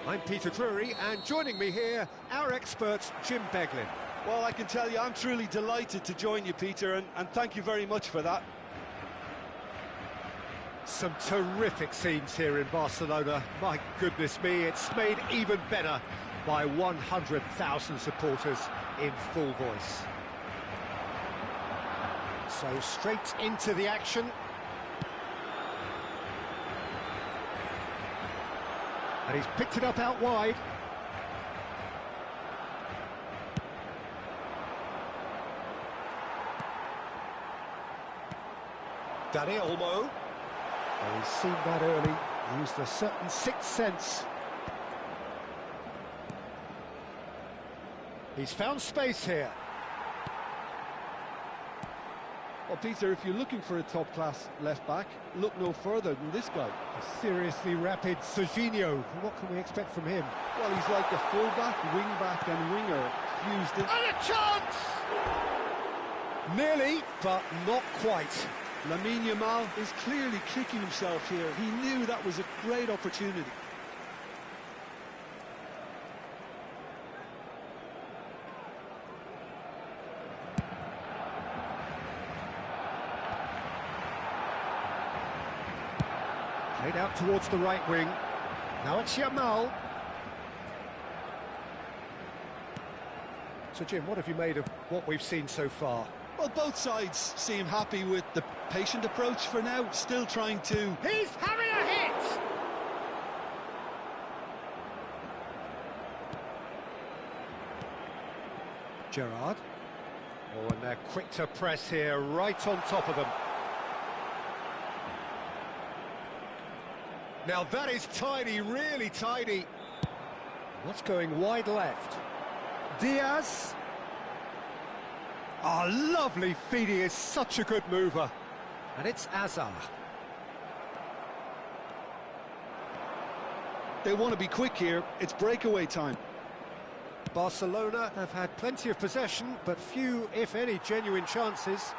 I'm Peter Drury, and joining me here, our expert Jim Beglin. Well, I can tell you, I'm truly delighted to join you, Peter, and thank you very much for that. Some terrific scenes here in Barcelona. My goodness me, it's made even better by 100,000 supporters in full voice. So straight into the action. And he's picked it up out wide. Dani Olmo. Oh, he's seen that early, used a certain sixth sense. He's found space here. Well, Peter, if you're looking for a top-class left-back, look no further than this guy. A seriously rapid Serginho. What can we expect from him? Well, he's like a full-back, wing-back and winger fused in. And a chance! Nearly, but not quite. Lamine Yamal is clearly kicking himself here. He knew that was a great opportunity. Played out towards the right wing. Now it's Yamal. So, Jim, what have you made of what we've seen so far? Well, both sides seem happy with the patient approach for now, still trying to... He's having a hit! Gerrard. Oh, and they're quick to press here, right on top of them. Now that is tidy, really tidy. What's going wide left? Diaz. Ah, lovely feed, he is such a good mover. And it's Azar. They want to be quick here, it's breakaway time. Barcelona have had plenty of possession, but few, if any, genuine chances.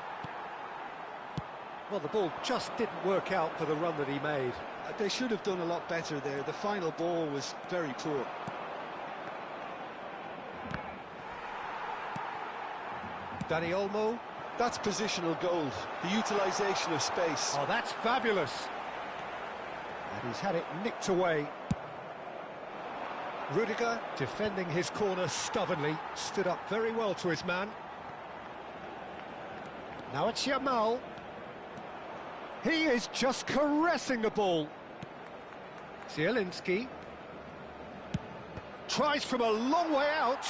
Well, the ball just didn't work out for the run that he made. They should have done a lot better there. The final ball was very poor. Dani Olmo. That's positional gold, the utilisation of space. Oh, that's fabulous. And he's had it nicked away. Rudiger, defending his corner stubbornly, stood up very well to his man. Now it's Yamal. He is just caressing the ball. Zielinski tries from a long way out.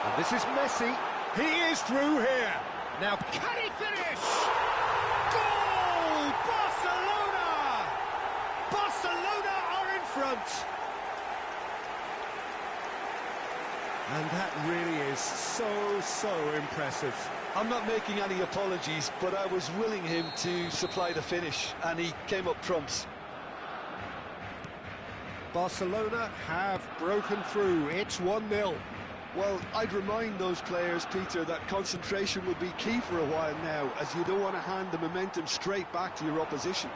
And this is Messi. He is through here. Now, Can he finish? Goal! Barcelona! Barcelona are in front. and that really is so impressive. I'm not making any apologies, but I was willing him to supply the finish, and he came up trumps. Barcelona have broken through. It's 1-0. Well, I'd remind those players, Peter, that concentration will be key for a while now, as you don't want to hand the momentum straight back to your opposition.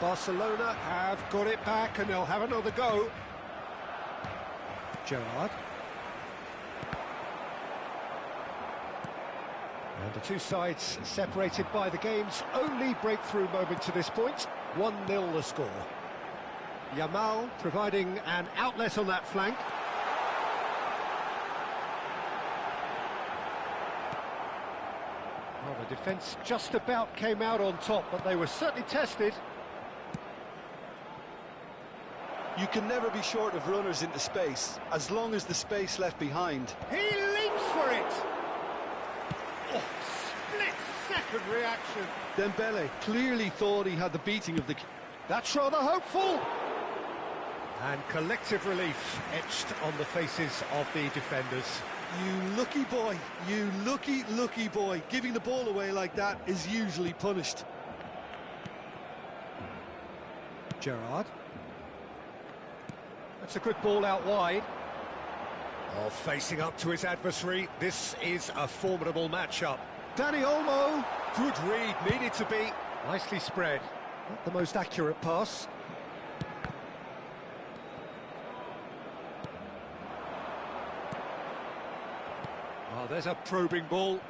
Barcelona have got it back and they'll have another go. Gerrard. And the two sides separated by the game's only breakthrough moment to this point. 1-0 the score. Yamal providing an outlet on that flank. Well, the defence just about came out on top, but they were certainly tested. You can never be short of runners into space, as long as the space left behind. He leaps for it! Oh, split-second reaction. Dembele clearly thought he had the beating of the... That's rather hopeful. And collective relief etched on the faces of the defenders. You lucky boy, you lucky boy. Giving the ball away like that is usually punished. Gerrard. That's a good ball out wide. Oh, facing up to his adversary. This is a formidable matchup. Dani Olmo. Good read, needed to be. Nicely spread. Not the most accurate pass. Oh, there's a probing ball.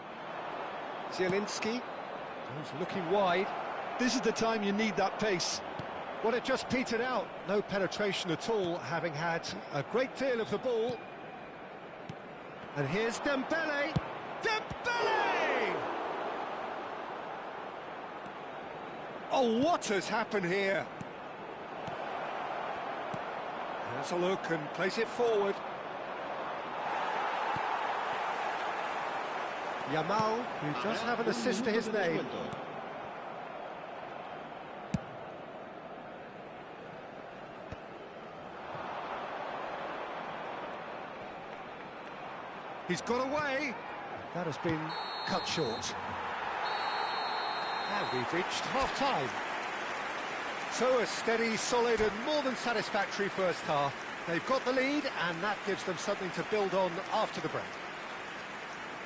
Zielinski. He's looking wide. This is the time you need that pace. Well, it just petered out. No penetration at all, having had a great deal of the ball. And here's Dembele. Dembele! Oh, what has happened here? Has a look and plays it forward. Yamal, who does have an assist to his name. He's got away. That has been cut short. And we've reached half-time. So a steady, solid and more than satisfactory first half. They've got the lead and that gives them something to build on after the break.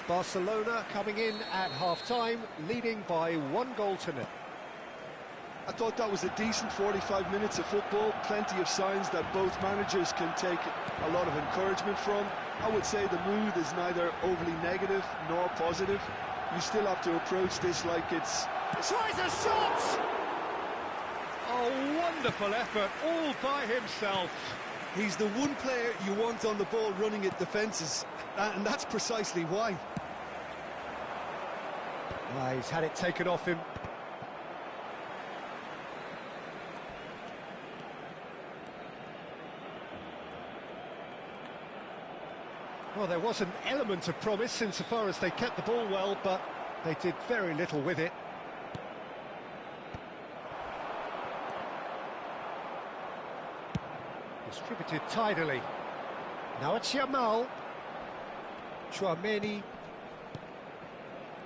Barcelona coming in at half-time, leading by 1-0. I thought that was a decent 45 minutes of football. Plenty of signs that both managers can take a lot of encouragement from. I would say the mood is neither overly negative nor positive. You still have to approach this like it's... Tries a shot! Oh, wonderful effort, all by himself. He's the one player you want on the ball running at defences, and that's precisely why. He's had it taken off him. Well, there was an element of promise insofar as they kept the ball well, but they did very little with it. Distributed tidily. Now it's Yamal. Chouameni.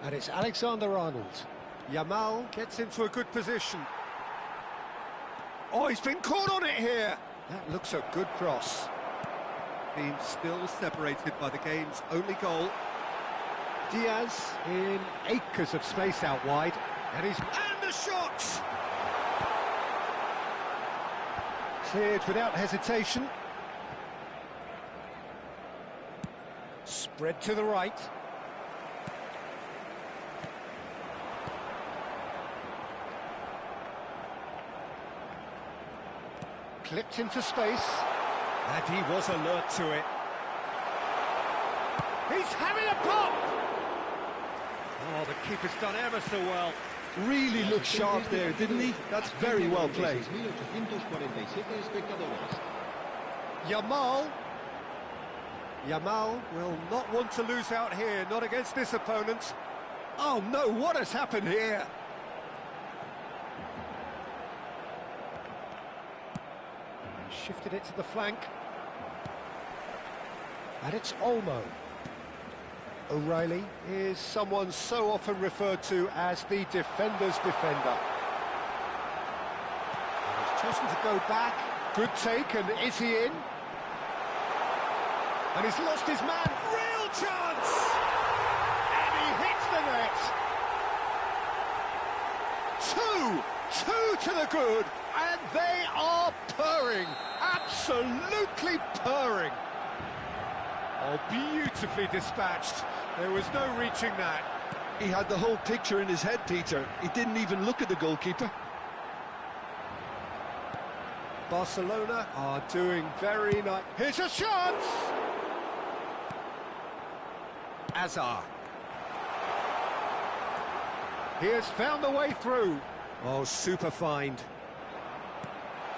And it's Alexander-Arnold. Yamal gets into a good position. Oh, he's been caught on it here. That looks a good cross. Being still separated by the game's only goal. Diaz in acres of space out wide. And the shot! Cleared without hesitation. Spread to the right. Clipped into space. And he was alert to it. He's having a pop! Oh, the keeper's done ever so well. Really looked sharp there, didn't he? That's very well played. Yamal. Yamal will not want to lose out here, not against this opponent. Oh no, what has happened here? Shifted it to the flank. And it's Olmo. O'Reilly is someone so often referred to as the defender's defender. He's chosen to go back. Good take, and is he in? And he's lost his man. Real chance! And he hits the net. Two to the good, and they are purring. Absolutely purring. Oh, beautifully dispatched. There was no reaching that. He had the whole picture in his head, Peter. He didn't even look at the goalkeeper. Barcelona are doing very nice. Here's a chance! Azar. He has found the way through. Oh, super find.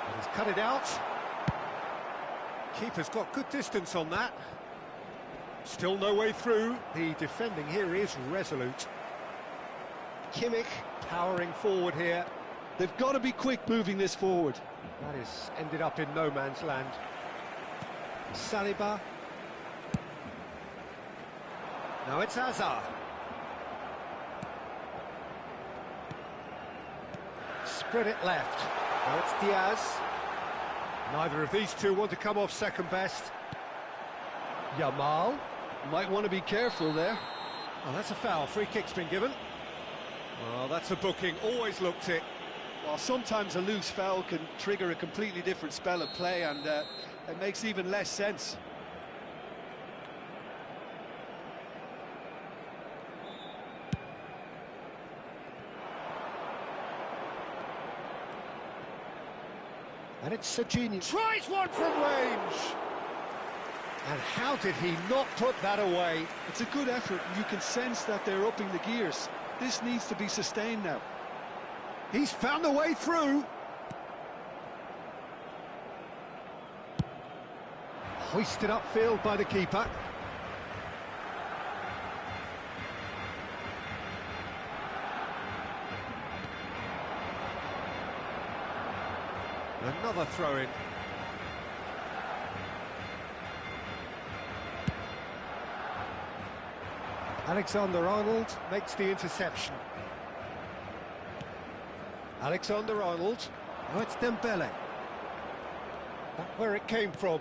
And he's cut it out. Keeper's got good distance on that. Still no way through. The defending here is resolute. Kimmich powering forward here. They've got to be quick moving this forward. That is ended up in no man's land. Saliba. Now it's Azar. Spread it left. Now it's Diaz. Neither of these two want to come off second best. Yamal. Might want to be careful there. Oh, that's a foul. Free kick's been given. Well, that's a booking. Always looked it. Well, sometimes a loose foul can trigger a completely different spell of play, and it makes even less sense. And it's Serginho. Tries one from range! And how did he not put that away? It's a good effort, and you can sense that they're upping the gears. This needs to be sustained now. He's found a way through. Hoisted upfield by the keeper. Another throw-in. Alexander-Arnold makes the interception. Alexander-Arnold. Oh, it's Dembele. Back where it came from.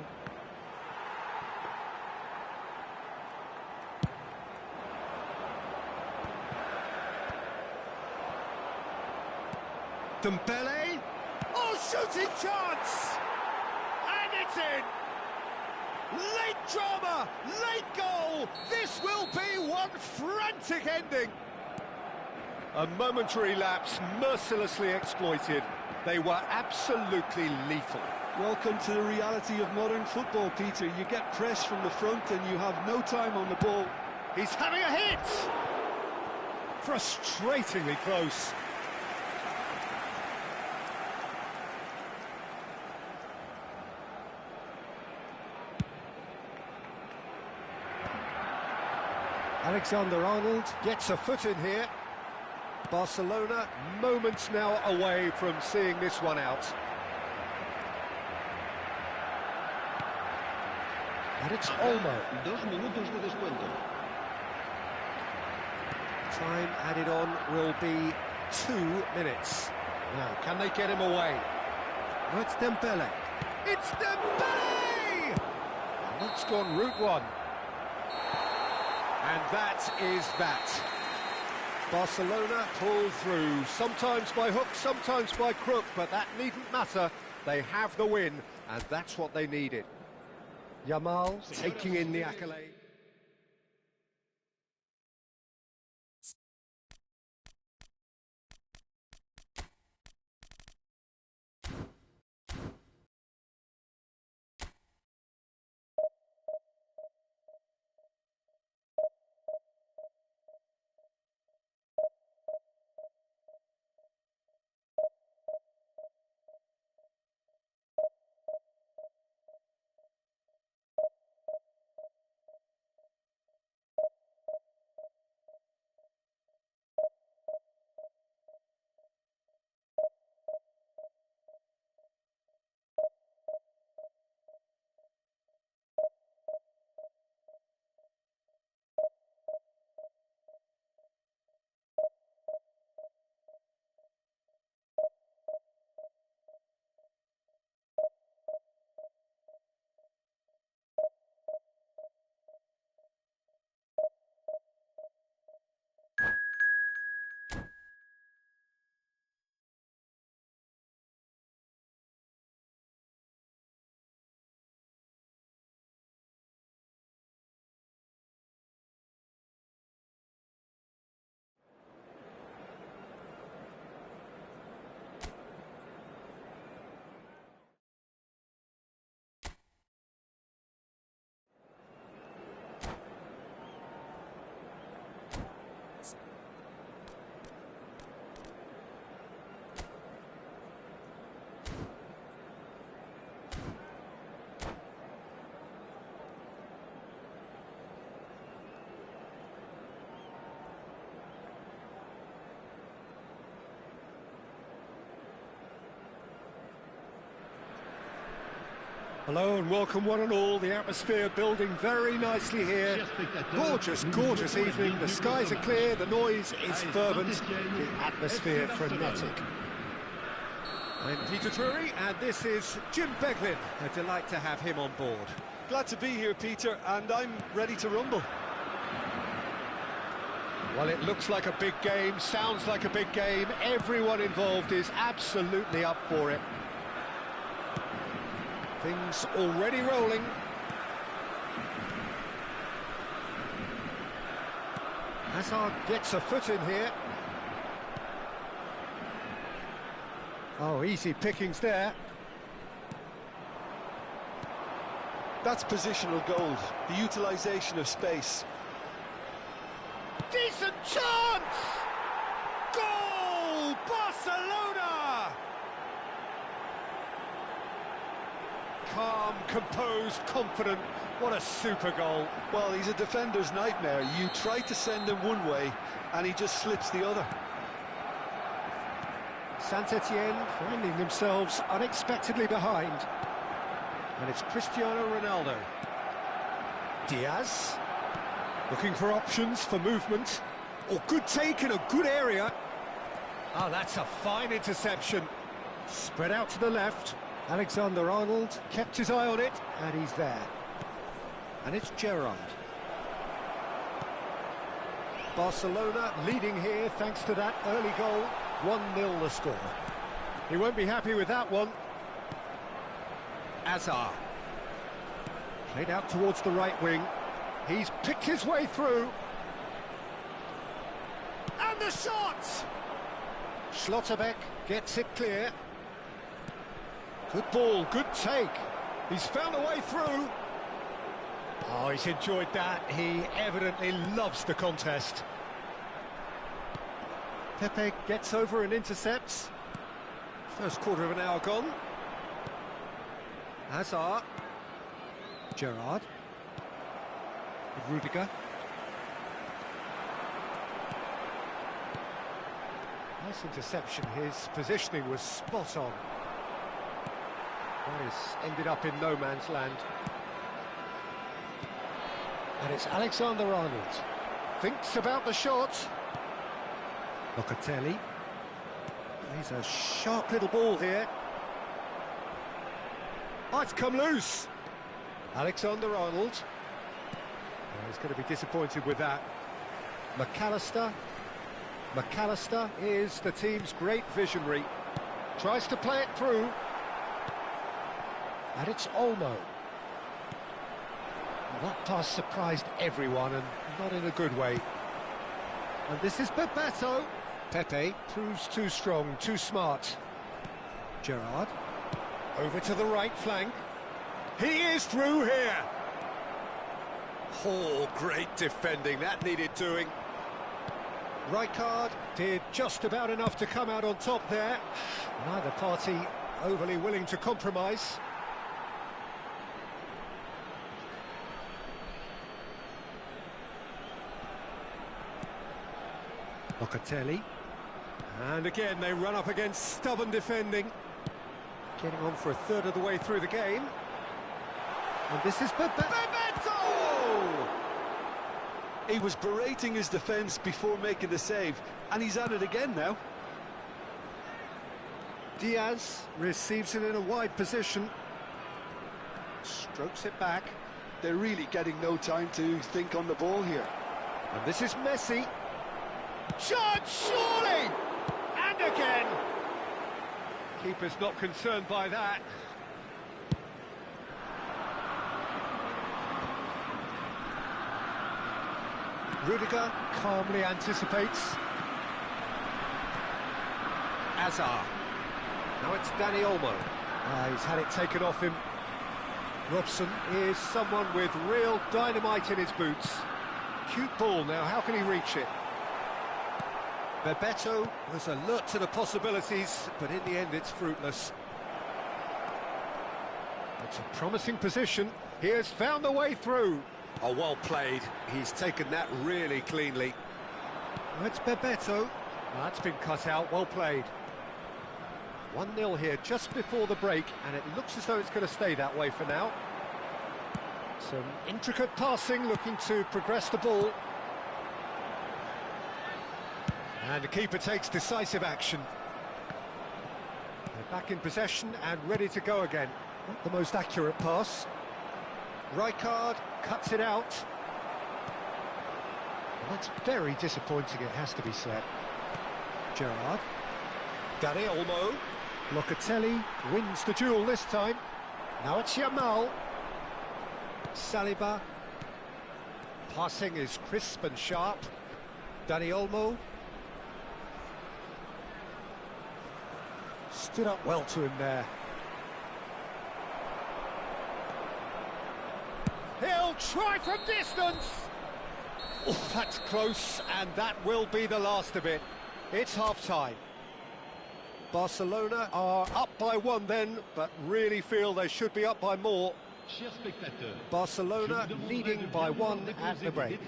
Dembele. Oh, shooting chance! And it's in! Late drama, late goal! This will be one frantic ending! A momentary lapse, mercilessly exploited. They were absolutely lethal. Welcome to the reality of modern football, Peter. You get pressed from the front and you have no time on the ball. He's having a hit! Frustratingly close. Alexander-Arnold gets a foot in here. Barcelona moments now away from seeing this one out. And it's Olmo. 2 minutos de descuento. Time added on will be 2 minutes. Now, can they get him away? Oh, it's Dembele. It's Dembele! And that's gone route one. And that is that. Barcelona pull through, sometimes by hook, sometimes by crook, but that needn't matter. They have the win, and that's what they needed. Yamal taking in the accolade. Hello and welcome one and all. The atmosphere building very nicely here. Gorgeous, gorgeous evening. The skies are clear, the noise is fervent, the atmosphere frenetic. I'm Peter Drury and this is Jim Beglin. A delight to have him on board. Glad to be here, Peter, and I'm ready to rumble. Well, it looks like a big game, sounds like a big game. Everyone involved is absolutely up for it. Things already rolling. Hazard gets a foot in here. Oh, easy pickings there. That's positional gold, the utilisation of space. Decent chance! Goal! Barcelona! Calm, composed, confident. What a super goal. Well, he's a defender's nightmare. You try to send him one way, and he just slips the other. Saint-Etienne finding themselves unexpectedly behind. And it's Cristiano Ronaldo. Diaz. Looking for options for movement. Oh, good take in a good area. Oh, that's a fine interception. Spread out to the left. Alexander-Arnold kept his eye on it, and he's there. And it's Gerrard. Barcelona leading here thanks to that early goal. 1-0 the score. He won't be happy with that one. Hazard. Played out towards the right wing. He's picked his way through. And the shot! Schlotterbeck gets it clear. Good ball, good take. He's found a way through. Oh, he's enjoyed that. He evidently loves the contest. Pepe gets over and intercepts. First quarter of an hour gone. Hazard. Gerrard. Rudiger. Nice interception. His positioning was spot on. That has ended up in no man's land. And it's Alexander-Arnold. Thinks about the shot. Locatelli. He's a sharp little ball here. Oh, it's come loose. Alexander-Arnold. Oh, he's going to be disappointed with that. McAllister. McAllister is the team's great visionary. Tries to play it through. And it's Olmo. Well, that pass surprised everyone, and not in a good way. And this is Bebeto. Pepe proves too strong, too smart. Gerrard. Over to the right flank. He is through here. Oh, great defending. That needed doing. Rijkaard did just about enough to come out on top there. Neither party overly willing to compromise. Locatelli. And again, they run up against stubborn defending. Getting on for a third of the way through the game. And this is Bebeto! He was berating his defence before making the save, and he's at it again now. Diaz receives it in a wide position. Strokes it back. They're really getting no time to think on the ball here. And this is Messi. Shot, surely! And again! Keeper's not concerned by that. Rudiger calmly anticipates. Azar. Now it's Dani Olmo. He's had it taken off him. Robson is someone with real dynamite in his boots. Cute ball now, how can he reach it? Bebeto was alert to the possibilities, but in the end it's fruitless. It's a promising position. He has found the way through. Oh, well played. He's taken that really cleanly. It's Bebeto. That's been cut out, well played. 1-0 here just before the break, and it looks as though it's going to stay that way for now. Some intricate passing, looking to progress the ball. And the keeper takes decisive action. They're back in possession and ready to go again. Not the most accurate pass. Rijkaard cuts it out. Well, that's very disappointing, it has to be said. Gerrard. Dani Olmo. Locatelli wins the duel this time. Now it's Yamal. Saliba. Passing is crisp and sharp. Dani Olmo. Stood up well to him there. He'll try from distance. Oh, that's close, and that will be the last of it. It's half-time. Barcelona are up by 1 then, but really feel they should be up by more. Barcelona leading by 1 at the break.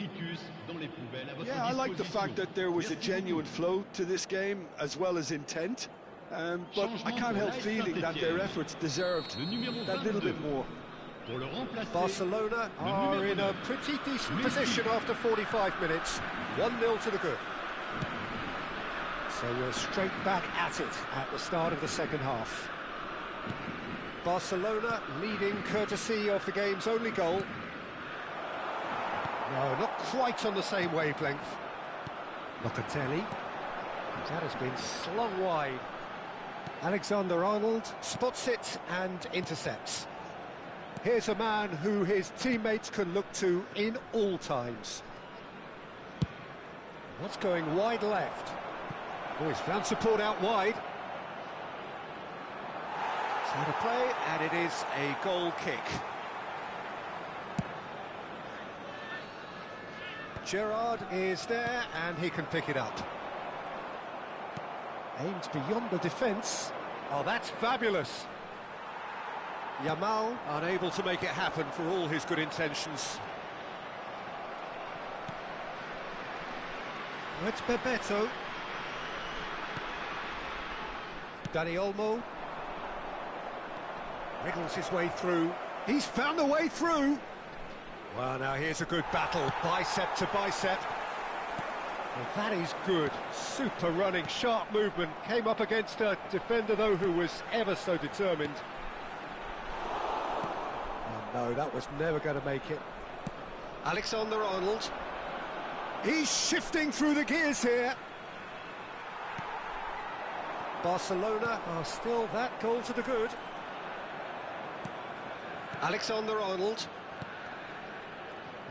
Yeah, I like the fact that there was a genuine flow to this game, as well as intent. But I can't help feeling that their efforts deserved that little bit more. Barcelona are in a pretty decent position after 45 minutes. 1-0 to the good. So we're straight back at it at the start of the second half. Barcelona leading courtesy of the game's only goal. No, not quite on the same wavelength. Locatelli. That has been slung wide. Alexander-Arnold spots it and intercepts. Here's a man who his teammates can look to in all times. What's going wide left? Oh, he's found support out wide. It's out of play, and it is a goal kick. Gerrard is there, and he can pick it up. Aimed beyond the defence. Oh, that's fabulous. Yamal Unable to make it happen for all his good intentions. It's Bebeto. Dani Olmo wriggles his way through. He's found a way through. Well, now here's a good battle, bicep to bicep. Well, that is good. Super running, sharp movement. Came up against a defender, though, who was ever so determined. Oh, no, that was never going to make it. Alexander-Arnold. He's shifting through the gears here. Barcelona are still that goal to the good. Alexander-Arnold.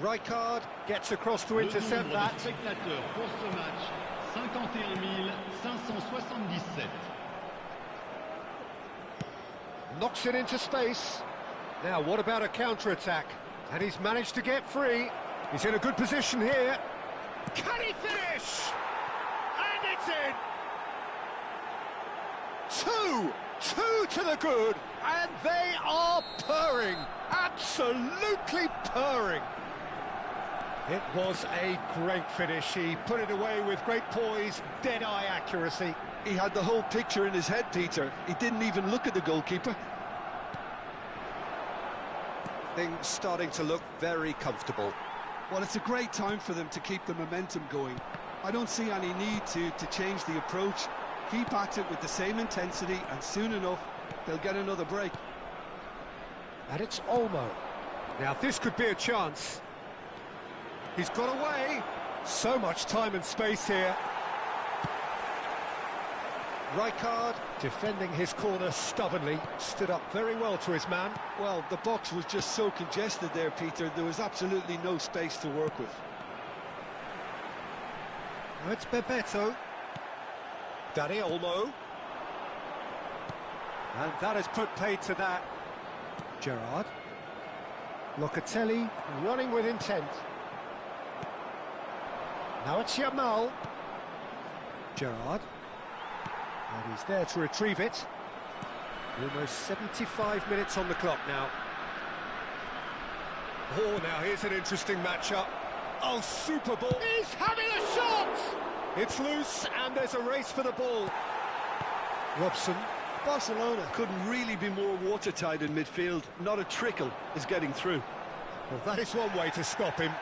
Rijkaard gets across to intercept that. Spectateurs pour ce match, 51 577. Knocks it into space. Now, what about a counter-attack? And he's managed to get free. He's in a good position here. Can he finish? And it's in! Two to the good, and they are purring, absolutely purring. It was a great finish. He put it away with great poise, dead-eye accuracy. He had the whole picture in his head, Peter. He didn't even look at the goalkeeper. Things starting to look very comfortable. Well, it's a great time for them to keep the momentum going. I don't see any need to change the approach. Keep at it with the same intensity, and soon enough, they'll get another break. And it's Olmo. Now, this could be a chance. He's got away. So much time and space here. Rijkaard, defending his corner stubbornly, stood up very well to his man. Well, the box was just so congested there, Peter. There was absolutely no space to work with. Now it's Bebeto. Dani Olmo. And that has put paid to that. Gerrard. Locatelli running with intent. Now it's Yamal. Gerrard. And he's there to retrieve it. Almost 75 minutes on the clock now. Oh, now here's an interesting matchup. Oh, super ball. He's having a shot! It's loose, and there's a race for the ball. Robson. Barcelona couldn't really be more watertight in midfield. Not a trickle is getting through. Well, that is one way to stop him.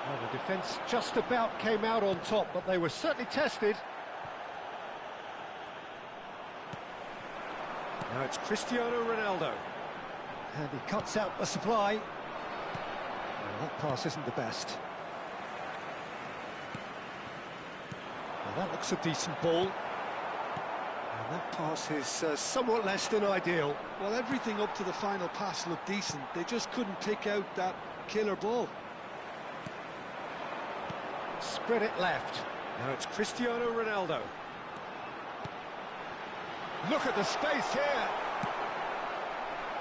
Well, the defence just about came out on top, but they were certainly tested. Now it's Cristiano Ronaldo. And he cuts out the supply. Well, that pass isn't the best. Well, that looks a decent ball. And that pass is somewhat less than ideal. Well, everything up to the final pass looked decent. They just couldn't pick out that killer ball. Spread it left. Now it's Cristiano Ronaldo. Look at the space here.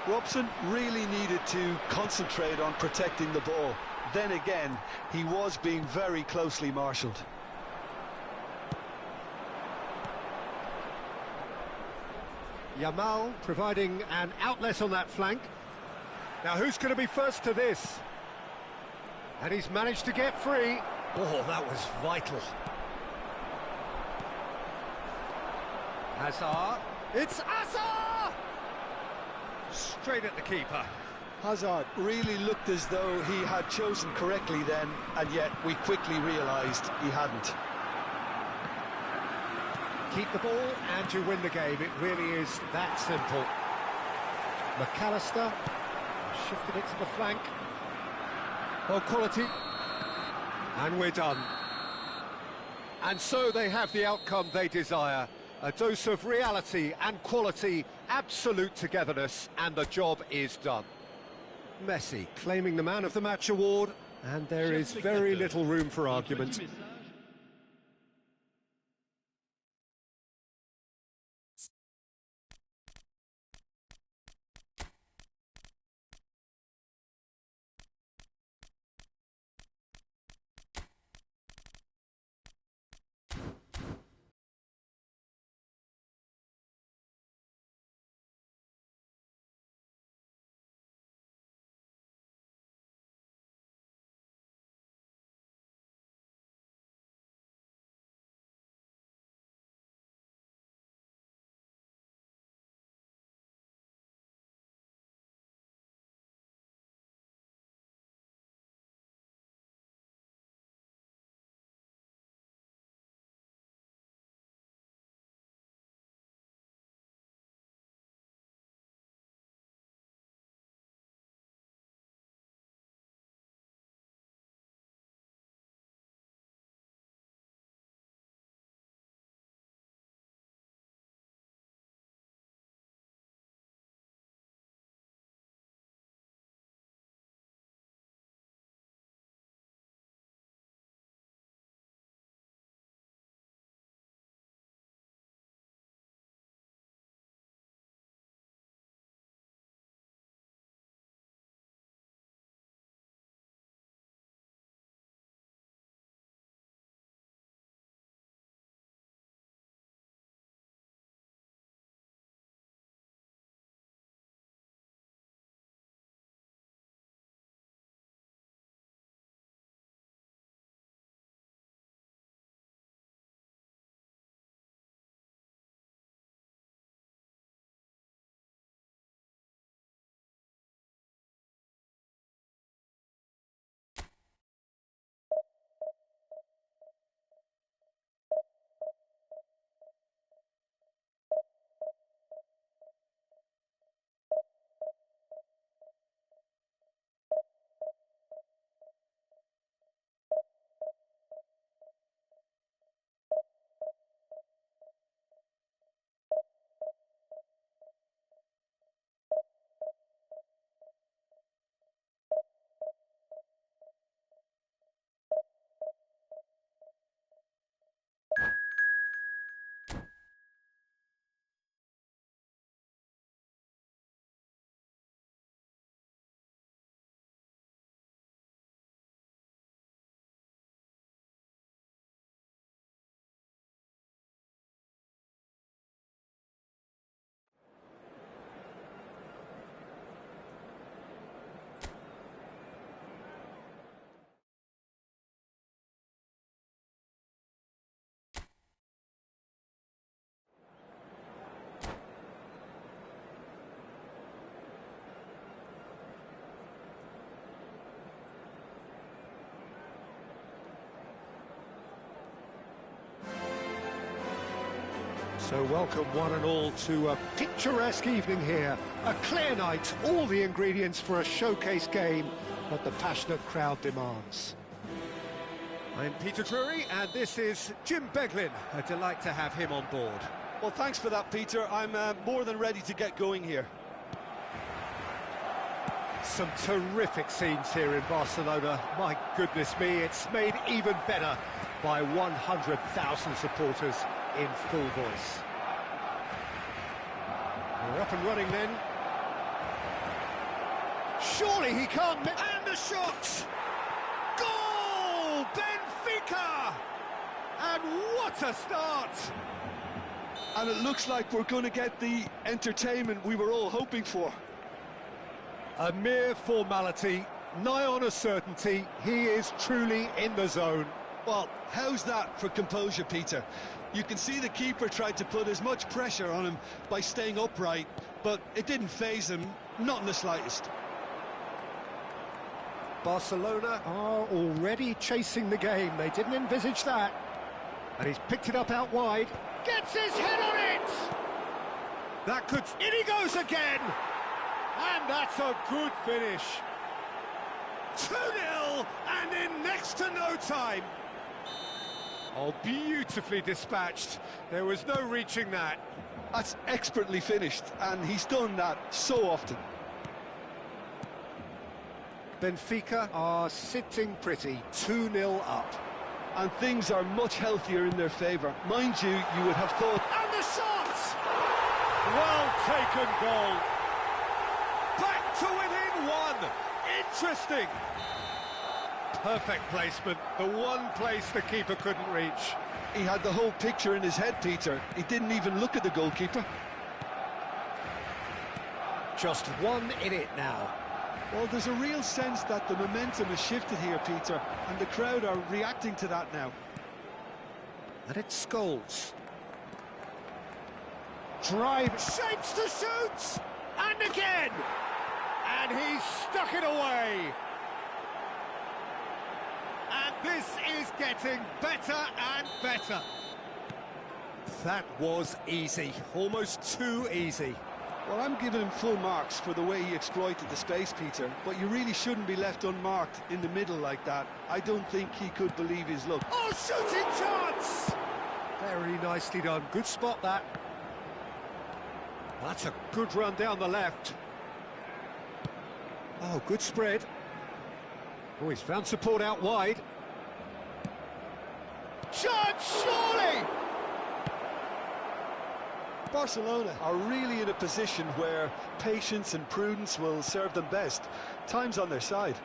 Robson really needed to concentrate on protecting the ball. Then again, he was being very closely marshalled. Yamal providing an outlet on that flank. Now who's going to be first to this? And he's managed to get free. Oh, that was vital. Hazard. It's Hazard! Straight at the keeper. Hazard really looked as though he had chosen correctly then, and yet we quickly realised he hadn't. Keep the ball and you win the game. It really is that simple. McAllister shifted it to the flank. Ball quality. And we're done. And so they have the outcome they desire. A dose of reality and quality, absolute togetherness, and the job is done. Messi claiming the Man of the Match award, and there is very little room for argument. So welcome one and all to a picturesque evening here. A clear night, all the ingredients for a showcase game that the passionate crowd demands. I'm Peter Drury, and this is Jim Beglin. A delight to have him on board. Well, thanks for that, Peter. I'm more than ready to get going here. Some terrific scenes here in Barcelona. My goodness me, it's made even better by 100,000 supporters in full voice. We're up and running then. Surely he can't... And the shot! Goal! Benfica! And what a start! And it looks like we're going to get the entertainment we were all hoping for. A mere formality, nigh on a certainty. He is truly in the zone. Well, how's that for composure, Peter? You can see the keeper tried to put as much pressure on him by staying upright, but it didn't faze him, not in the slightest. Barcelona are already chasing the game. They didn't envisage that. And he's picked it up out wide. Gets his head on it! That could... In he goes again! And that's a good finish. 2-0, and in next to no time. Oh, beautifully dispatched. There was no reaching that. That's expertly finished, and he's done that so often. Benfica are sitting pretty, 2-0 up. And things are much healthier in their favour. Mind you, you would have thought... And the shot! Well taken goal. Back to within one. Interesting. Perfect placement. The one place the keeper couldn't reach. He had the whole picture in his head, Peter. He didn't even look at the goalkeeper. Just one in it now. Well, there's a real sense that the momentum has shifted here, Peter, and the crowd are reacting to that now. And it's Scholes. Drive, shapes to shoot! And again! And he's stuck it away! And this is getting better and better. That was easy, almost too easy. Well, I'm giving him full marks for the way he exploited the space, Peter, but you really shouldn't be left unmarked in the middle like that. I don't think he could believe his luck. Oh, shooting chance! Very nicely done. Good spot, that. That's a good run down the left. Oh, good spread. Oh, he's found support out wide. Chance, surely! Barcelona are really in a position where patience and prudence will serve them best. Time's on their side.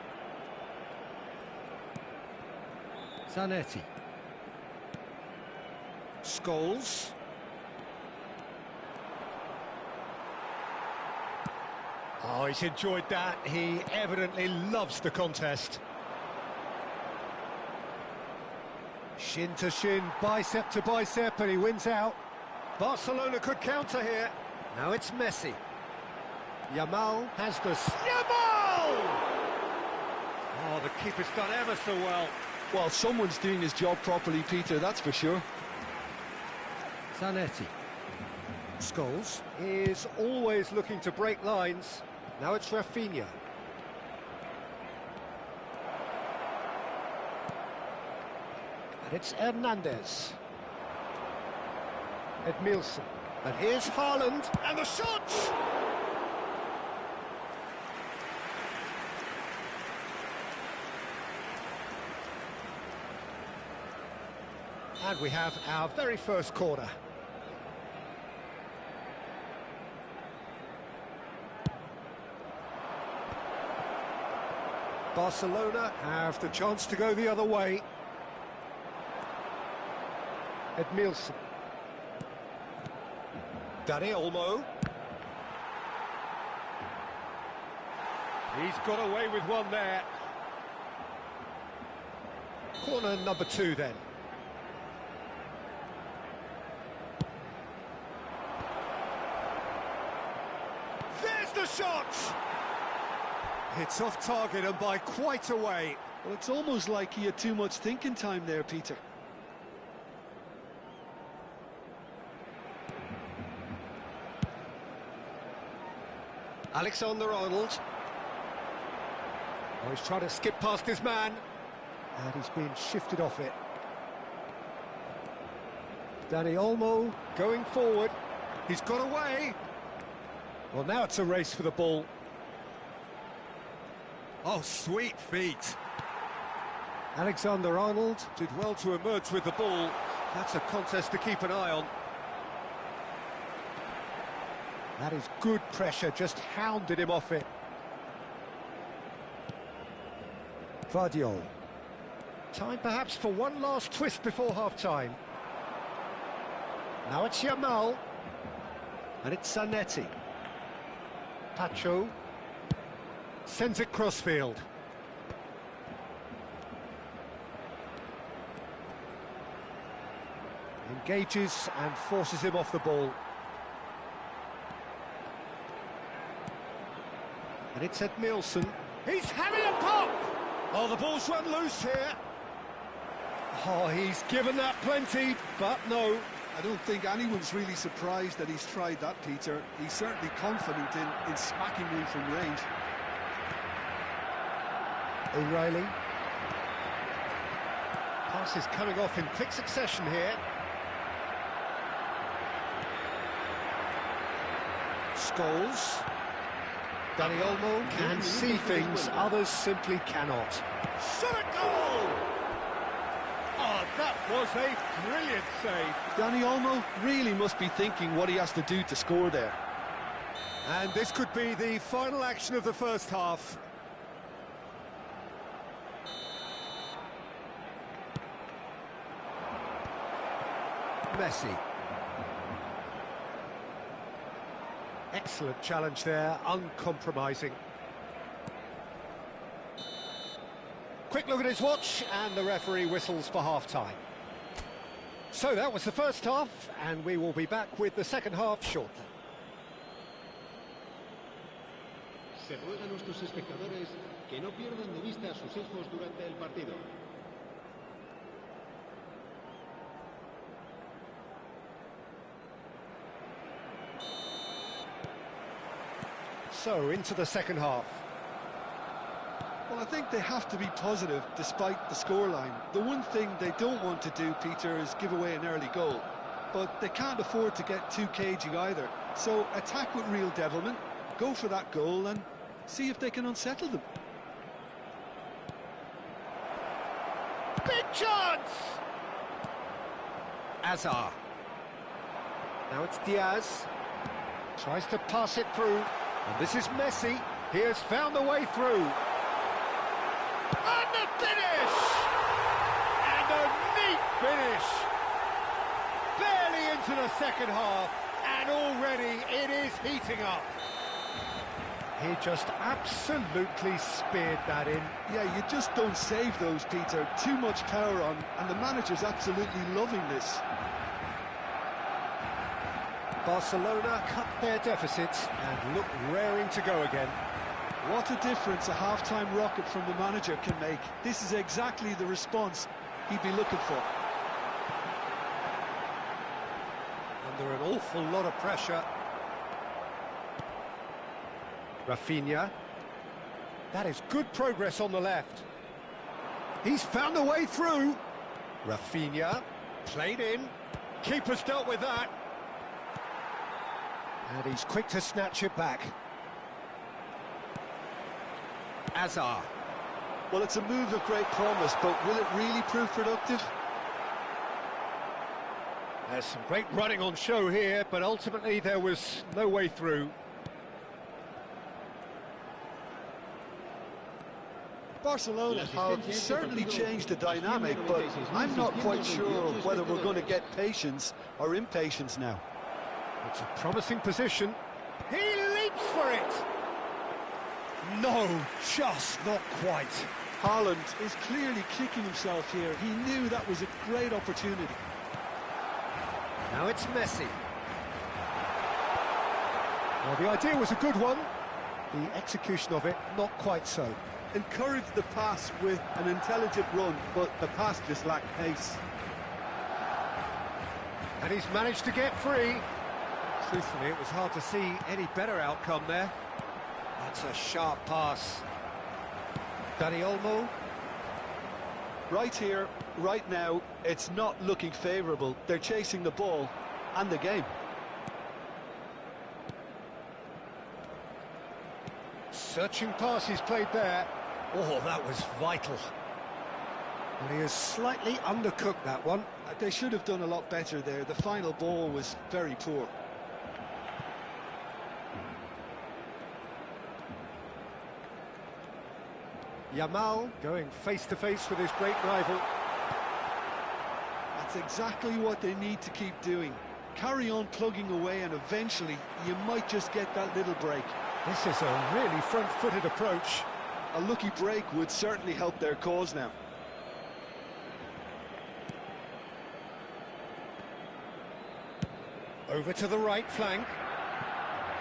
Zanetti. Scholes. Oh, he's enjoyed that. He evidently loves the contest. Shin to shin, bicep to bicep, and he wins out. Barcelona could counter here. Now it's Messi. Yamal has the... Yamal! Oh, the keeper's done ever so well. Well, someone's doing his job properly, Peter, that's for sure. Zanetti. Scholes is always looking to break lines. Now it's Rafinha. And it's Hernandez. Edmilson. And here's Haaland. And the shot! And we have our very first corner. Barcelona have the chance to go the other way. Edmilson. Dani Olmo. He's got away with one there. Corner number 2 then. There's the shot! It's off target and by quite a way. Well, it's almost like he had too much thinking time there, Peter. Alexander-Arnold. Oh, he's trying to skip past his man. And he's being shifted off it. Dani Olmo going forward. He's got away. Well, now it's a race for the ball. Oh, sweet feet. Alexander-Arnold did well to emerge with the ball. That's a contest to keep an eye on. That is good pressure, just hounded him off it. Vardiol. Time perhaps for one last twist before half-time. Now it's Yamal. And it's Zanetti. Pacho. Sends it crossfield. Engages and forces him off the ball. And it's Edmilson. He's having a pop! Oh, the ball's run loose here. Oh, he's given that plenty, but no. I don't think anyone's really surprised that he's tried that, Peter. He's certainly confident in smacking one from range. O'Reilly. Passes coming off in quick succession here. Scholes. Dani Olmo can see things others simply cannot. Shot a goal! Oh, that was a brilliant save. Dani Olmo really must be thinking what he has to do to score there. And this could be the final action of the first half. Messi. Excellent challenge there, uncompromising. Quick look at his watch, and the referee whistles for half-time. So that was the first half, and we will be back with the second half shortly. Se ruega a nuestros espectadores que no pierdan de vista a sus hijos durante el partido. So, into the second half. Well, I think they have to be positive despite the scoreline. The one thing they don't want to do, Peter, is give away an early goal. But they can't afford to get too cagey either. So attack with real devilment, go for that goal and see if they can unsettle them. Big chance! Azar. Now it's Diaz. Tries to pass it through. And this is Messi. He has found a way through. And the finish! And a neat finish! Barely into the second half, and already it is heating up. He just absolutely speared that in. Yeah, you just don't save those, Peter. Too much power on, and the manager's absolutely loving this. Barcelona cut their deficit and look raring to go again. What a difference a half-time rocket from the manager can make. This is exactly the response he'd be looking for. Under an awful lot of pressure. Rafinha. That is good progress on the left. He's found a way through. Rafinha. Played in. Keeper's dealt with that. And he's quick to snatch it back. Azar. Well, it's a move of great promise, but will it really prove productive? There's some great running on show here, but ultimately there was no way through. Barcelona have certainly changed the dynamic, but I'm not quite sure whether we're going to get patience or impatience now. It's a promising position. He leaps for it! No, just not quite. Haaland is clearly kicking himself here. He knew that was a great opportunity. Now it's Messi. Well, the idea was a good one. The execution of it, not quite so. Encouraged the pass with an intelligent run, but the pass just lacked pace. And he's managed to get free. Truthfully, it was hard to see any better outcome there. That's a sharp pass. Dani Olmo. Right here, right now, it's not looking favourable. They're chasing the ball and the game. Searching pass he's played there. Oh, that was vital. And he has slightly undercooked that one. They should have done a lot better there. The final ball was very poor. Yamal going face-to-face with his great rival. That's exactly what they need to keep doing. Carry on plugging away and eventually you might just get that little break. This is a really front-footed approach. A lucky break would certainly help their cause now. Over to the right flank.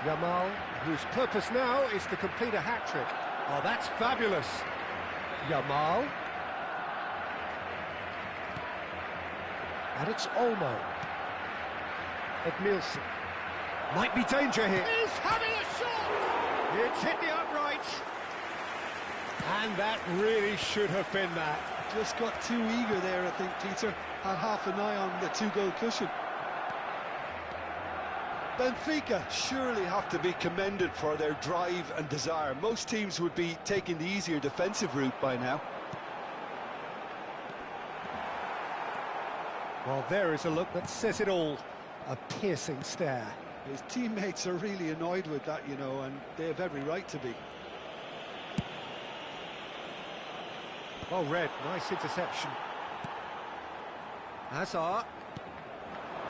Yamal, whose purpose now is to complete a hat-trick. Oh, that's fabulous. Yamal. And it's Olmo. Edmilson. Might be danger here. He's having a shot! It's hit the upright. And that really should have been that. Just got too eager there, I think, Peter. Had half an eye on the two-goal cushion. Benfica surely have to be commended for their drive and desire. Most teams would be taking the easier defensive route by now. Well, there is a look that says it all. A piercing stare. His teammates are really annoyed with that, you know, and they have every right to be. Well read, nice interception. Hazard.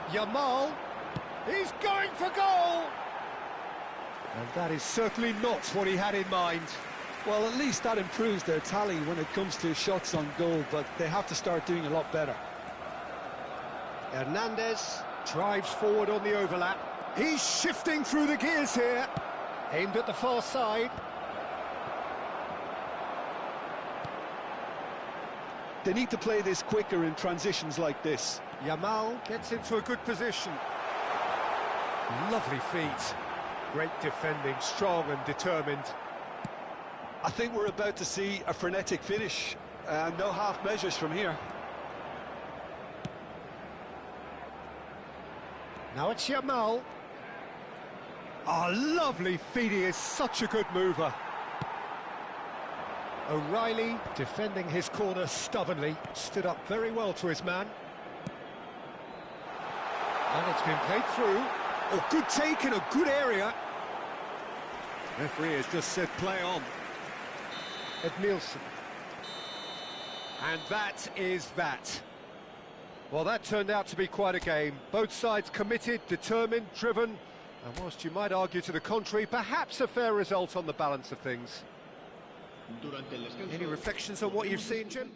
Yamal. He's going for goal! And that is certainly not what he had in mind. Well, at least that improves their tally when it comes to shots on goal, but they have to start doing a lot better. Hernandez drives forward on the overlap. He's shifting through the gears here. Aimed at the far side. They need to play this quicker in transitions like this. Yamal gets into a good position. Lovely feet. Great defending, strong and determined. I think we're about to see a frenetic finish. No half measures from here. Now it's Yamal. Oh, lovely feet. He is such a good mover. O'Reilly defending his corner stubbornly. Stood up very well to his man. And it's been played through. Oh, good take in a good area. Referee has just said play on. Edmilson. And that is that. Well, that turned out to be quite a game. Both sides committed, determined, driven, and whilst you might argue to the contrary, perhaps a fair result on the balance of things. Any reflections on what you've seen, Jim?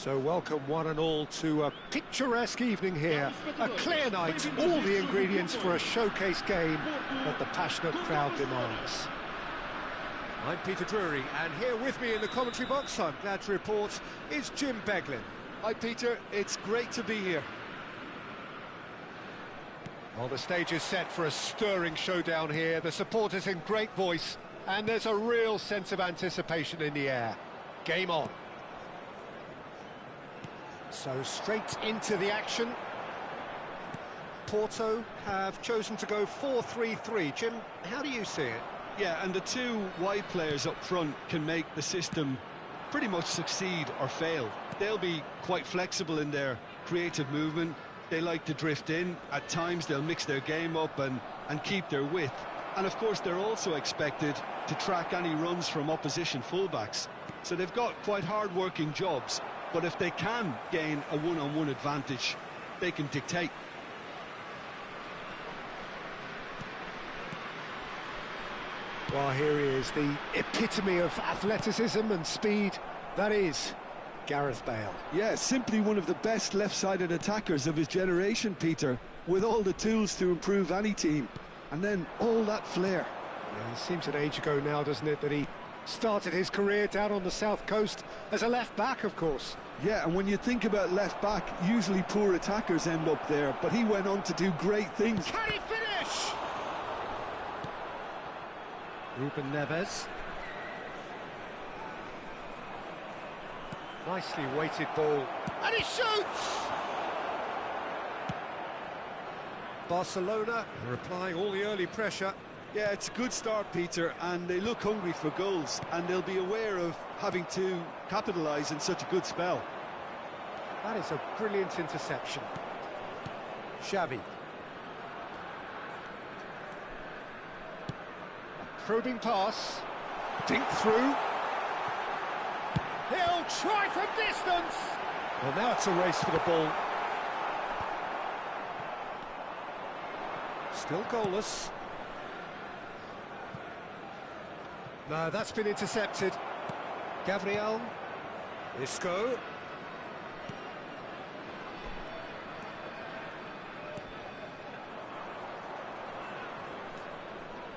So welcome one and all to a picturesque evening here. A clear night, all the ingredients for a showcase game that the passionate crowd demands. I'm Peter Drury, and here with me in the commentary box, I'm glad to report, is Jim Beglin. Hi Peter, it's great to be here. Well, the stage is set for a stirring showdown here. The supporters in great voice, and there's a real sense of anticipation in the air. Game on. So straight into the action. Porto have chosen to go 4-3-3. Jim, how do you see it? Yeah, and the two wide players up front can make the system pretty much succeed or fail. They'll be quite flexible in their creative movement. They like to drift in. At times they'll mix their game up and keep their width. And of course they're also expected to track any runs from opposition fullbacks. So they've got quite hard-working jobs, but if they can gain a one-on-one advantage, they can dictate. Well, here he is, the epitome of athleticism and speed. That is Gareth Bale. Yeah, simply one of the best left-sided attackers of his generation, Peter, with all the tools to improve any team. And then all that flair. Yeah, it seems an age ago now, doesn't it, that he started his career down on the south coast as a left-back, of course. Yeah, and when you think about left-back, usually poor attackers end up there, but he went on to do great things. Can he finish? Ruben Neves. Nicely weighted ball. And he shoots! Barcelona are applying all the early pressure. Yeah, it's a good start, Peter, and they look hungry for goals, and they'll be aware of having to capitalise in such a good spell. That is a brilliant interception. Xavi. A probing pass. Dink through. He'll try from distance. Well, now it's a race for the ball. Still goalless. No, that's been intercepted. Gabriel. Isco.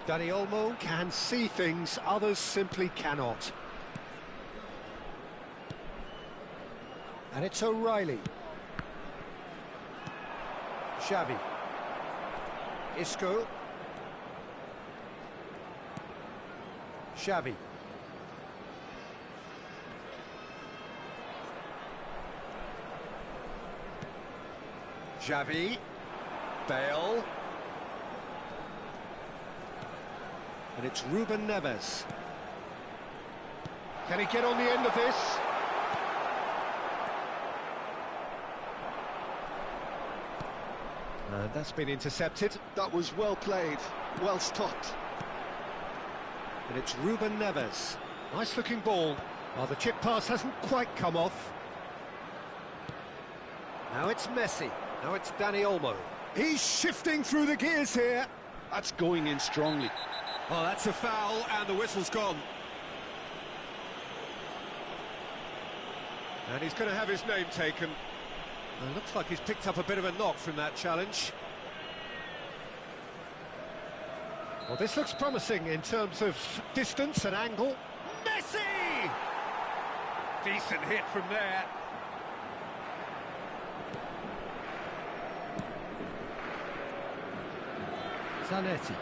Dani Olmo can see things, others simply cannot. And it's O'Reilly. Xavi. Isco. Xavi. Xavi. Bale. And it's Ruben Neves. Can he get on the end of this? And that's been intercepted. That was well played, well stopped. And it's Ruben Neves. Nice looking ball. Well, the chip pass hasn't quite come off. Now it's Messi. Now it's Dani Olmo. He's shifting through the gears here. That's going in strongly. Oh, that's a foul, and the whistle's gone. And he's going to have his name taken. It looks like he's picked up a bit of a knock from that challenge. Well, this looks promising in terms of distance and angle. Messi! Decent hit from there. Zanetti.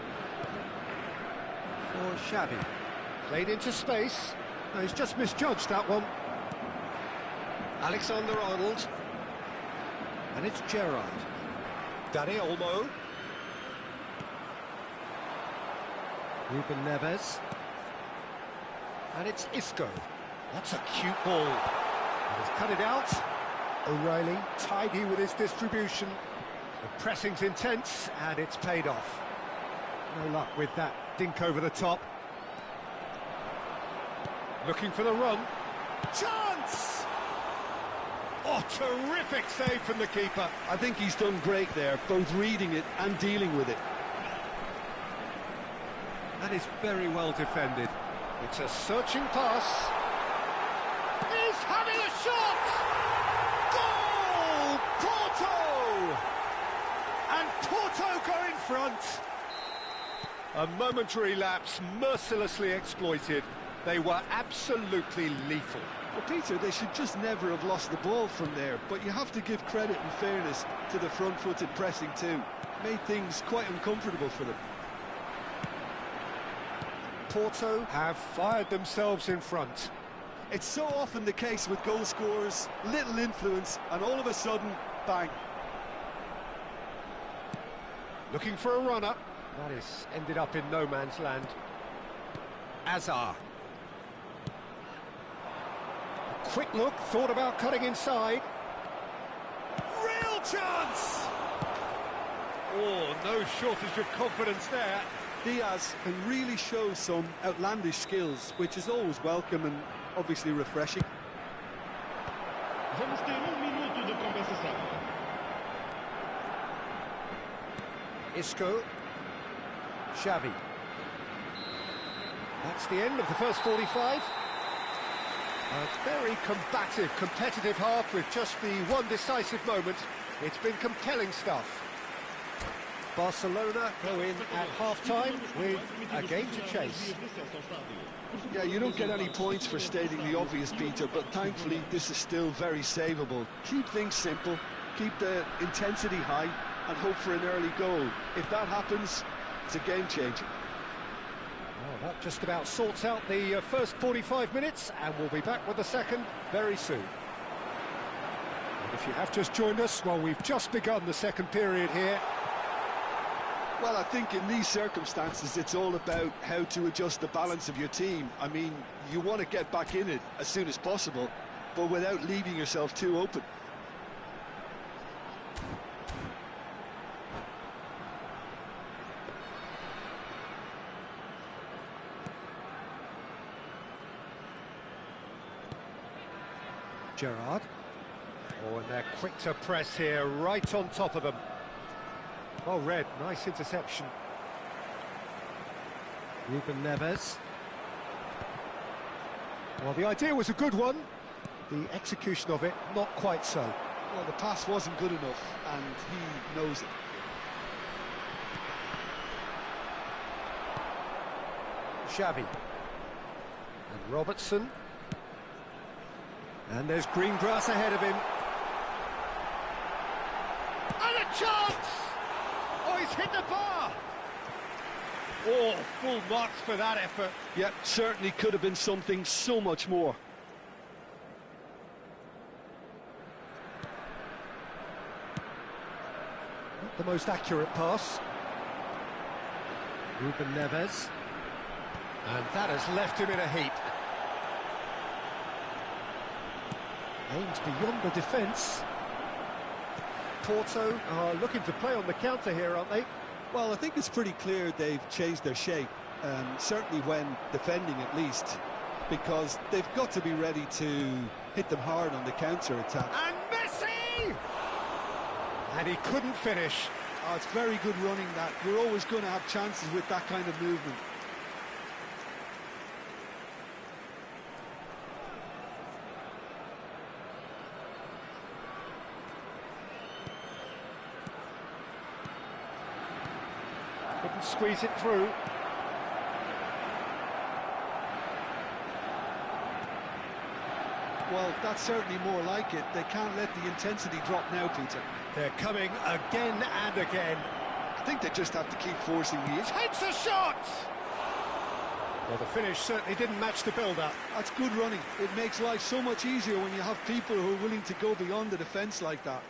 For Xavi. Played into space. No, he's just misjudged that one. Alexander-Arnold. And it's Gerrard. Dani Olmo. Ruben Neves. And it's Isco. That's a cute ball. He's cut it out. O'Reilly tidy with his distribution. The pressing's intense, and it's paid off. No luck with that dink over the top. Looking for the run. Chance! Oh, terrific save from the keeper. I think he's done great there, both reading it and dealing with it. That is very well defended. It's a searching pass. He's having a shot! Porto go in front. A momentary lapse mercilessly exploited. They were absolutely lethal. Well, Peter, they should just never have lost the ball from there, but you have to give credit and fairness to the front-footed pressing too. Made things quite uncomfortable for them. Porto have fired themselves in front. It's so often the case with goal scorers, little influence, and all of a sudden, bang. Looking for a runner. That is ended up in no man's land. Azar. A quick look, thought about cutting inside. Real chance! Oh, no shortage of confidence there. Diaz can really show some outlandish skills, which is always welcome and obviously refreshing. Vamos ter minuto de compensação. Isco. Xavi. That's the end of the first 45. A very combative, competitive half with just the one decisive moment. It's been compelling stuff. Barcelona go in at half-time with a game to chase. Yeah, you don't get any points for stating the obvious, Peter, but thankfully this is still very savable. Keep things simple, keep the intensity high, and hope for an early goal. If that happens, it's a game changer. Well, that just about sorts out the first 45 minutes, and we'll be back with the second very soon. And if you have just joined us, well, we've just begun the second period here. Well, I think in these circumstances, it's all about how to adjust the balance of your team. I mean, you want to get back in it as soon as possible, but without leaving yourself too open. Gerrard. Oh, and they're quick to press here, right on top of them. Well read, nice interception. Ruben Neves. Well, the idea was a good one. The execution of it, not quite so. Well, the pass wasn't good enough, and he knows it. Xavi. And Robertson. And there's green grass ahead of him. And a chance! Oh, he's hit the bar! Oh, full marks for that effort. Yep, certainly could have been something so much more. Not the most accurate pass. Ruben Neves. And that has left him in a heap. Aims beyond the defence. Porto are looking to play on the counter here, aren't they? Well, I think it's pretty clear they've changed their shape, certainly when defending at least, because they've got to be ready to hit them hard on the counter-attack. And Messi! And he couldn't finish. Oh, it's very good running, that. You're always going to have chances with that kind of movement. Couldn't squeeze it through. Well, that's certainly more like it. They can't let the intensity drop now, Peter. They're coming again and again. I think they just have to keep forcing the issue. Takes a shot! Well, the finish certainly didn't match the build-up. That's good running. It makes life so much easier when you have people who are willing to go beyond the defence like that.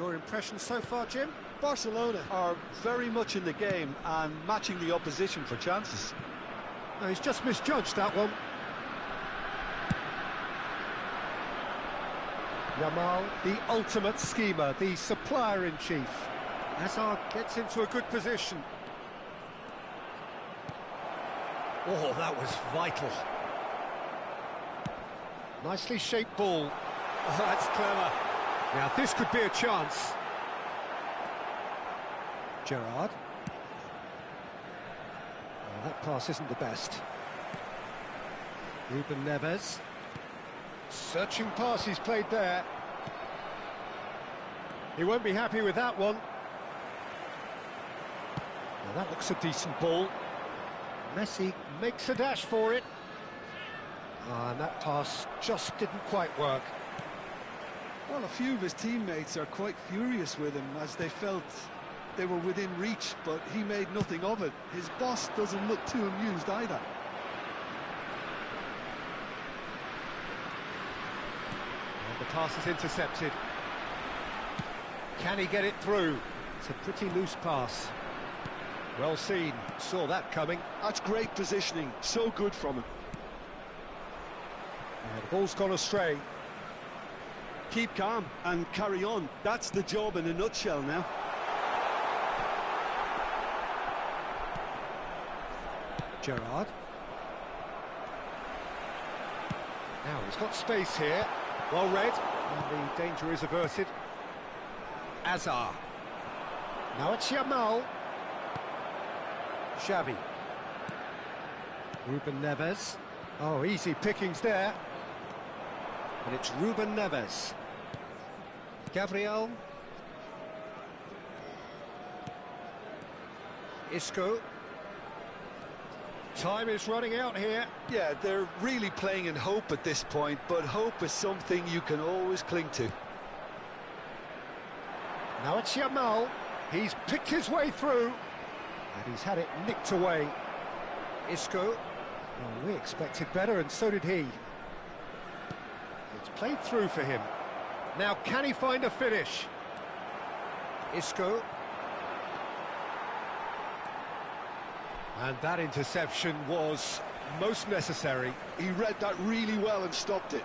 Your impression so far, Jim? Barcelona are very much in the game and matching the opposition for chances. No, he's just misjudged that one. Yamal, the ultimate schemer, the supplier-in-chief. Hazard gets into a good position. Oh, that was vital. Nicely shaped ball. Oh, that's clever. Now, this could be a chance. Gerrard. Oh, that pass isn't the best. Ruben Neves. Searching pass he's played there. He won't be happy with that one. Now that looks a decent ball. Messi makes a dash for it. And that pass just didn't quite work. Well, a few of his teammates are quite furious with him as they felt they were within reach, but he made nothing of it. His boss doesn't look too amused either. The pass is intercepted. Can he get it through? It's a pretty loose pass. Well seen, saw that coming. That's great positioning, so good from him. The ball's gone astray. Keep calm and carry on. That's the job in a nutshell now. Gerrard. Now he's got space here. Well read, and the danger is averted. Hazard. Now it's Yamal. Xavi. Ruben Neves. Oh, easy pickings there. And it's Ruben Neves. Gabriel. Isco. Time is running out here. Yeah, they're really playing in hope at this point, but hope is something you can always cling to. Now it's Yamal. He's picked his way through. And he's had it nicked away. Isco. Well, we expected better, and so did he. It's played through for him. Now, can he find a finish? Isco. And that interception was most necessary. He read that really well and stopped it.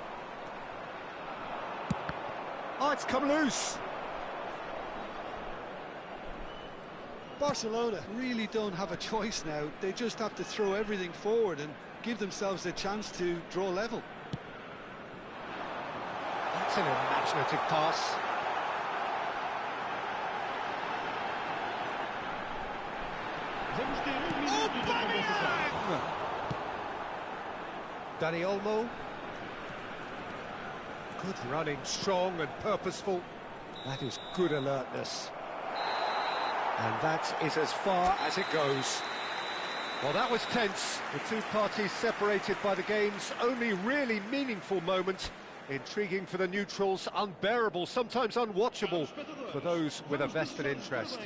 Oh, it's come loose. Barcelona really don't have a choice now. They just have to throw everything forward and give themselves a chance to draw level. That's an imaginative pass. Vamos ter minuto de compensação. Dani Olmo. Good running, strong and purposeful. That is good alertness. And that is as far as it goes. Well, that was tense. The two parties separated by the game's only really meaningful moment. Intriguing for the neutrals, unbearable, sometimes unwatchable for those with a vested interest.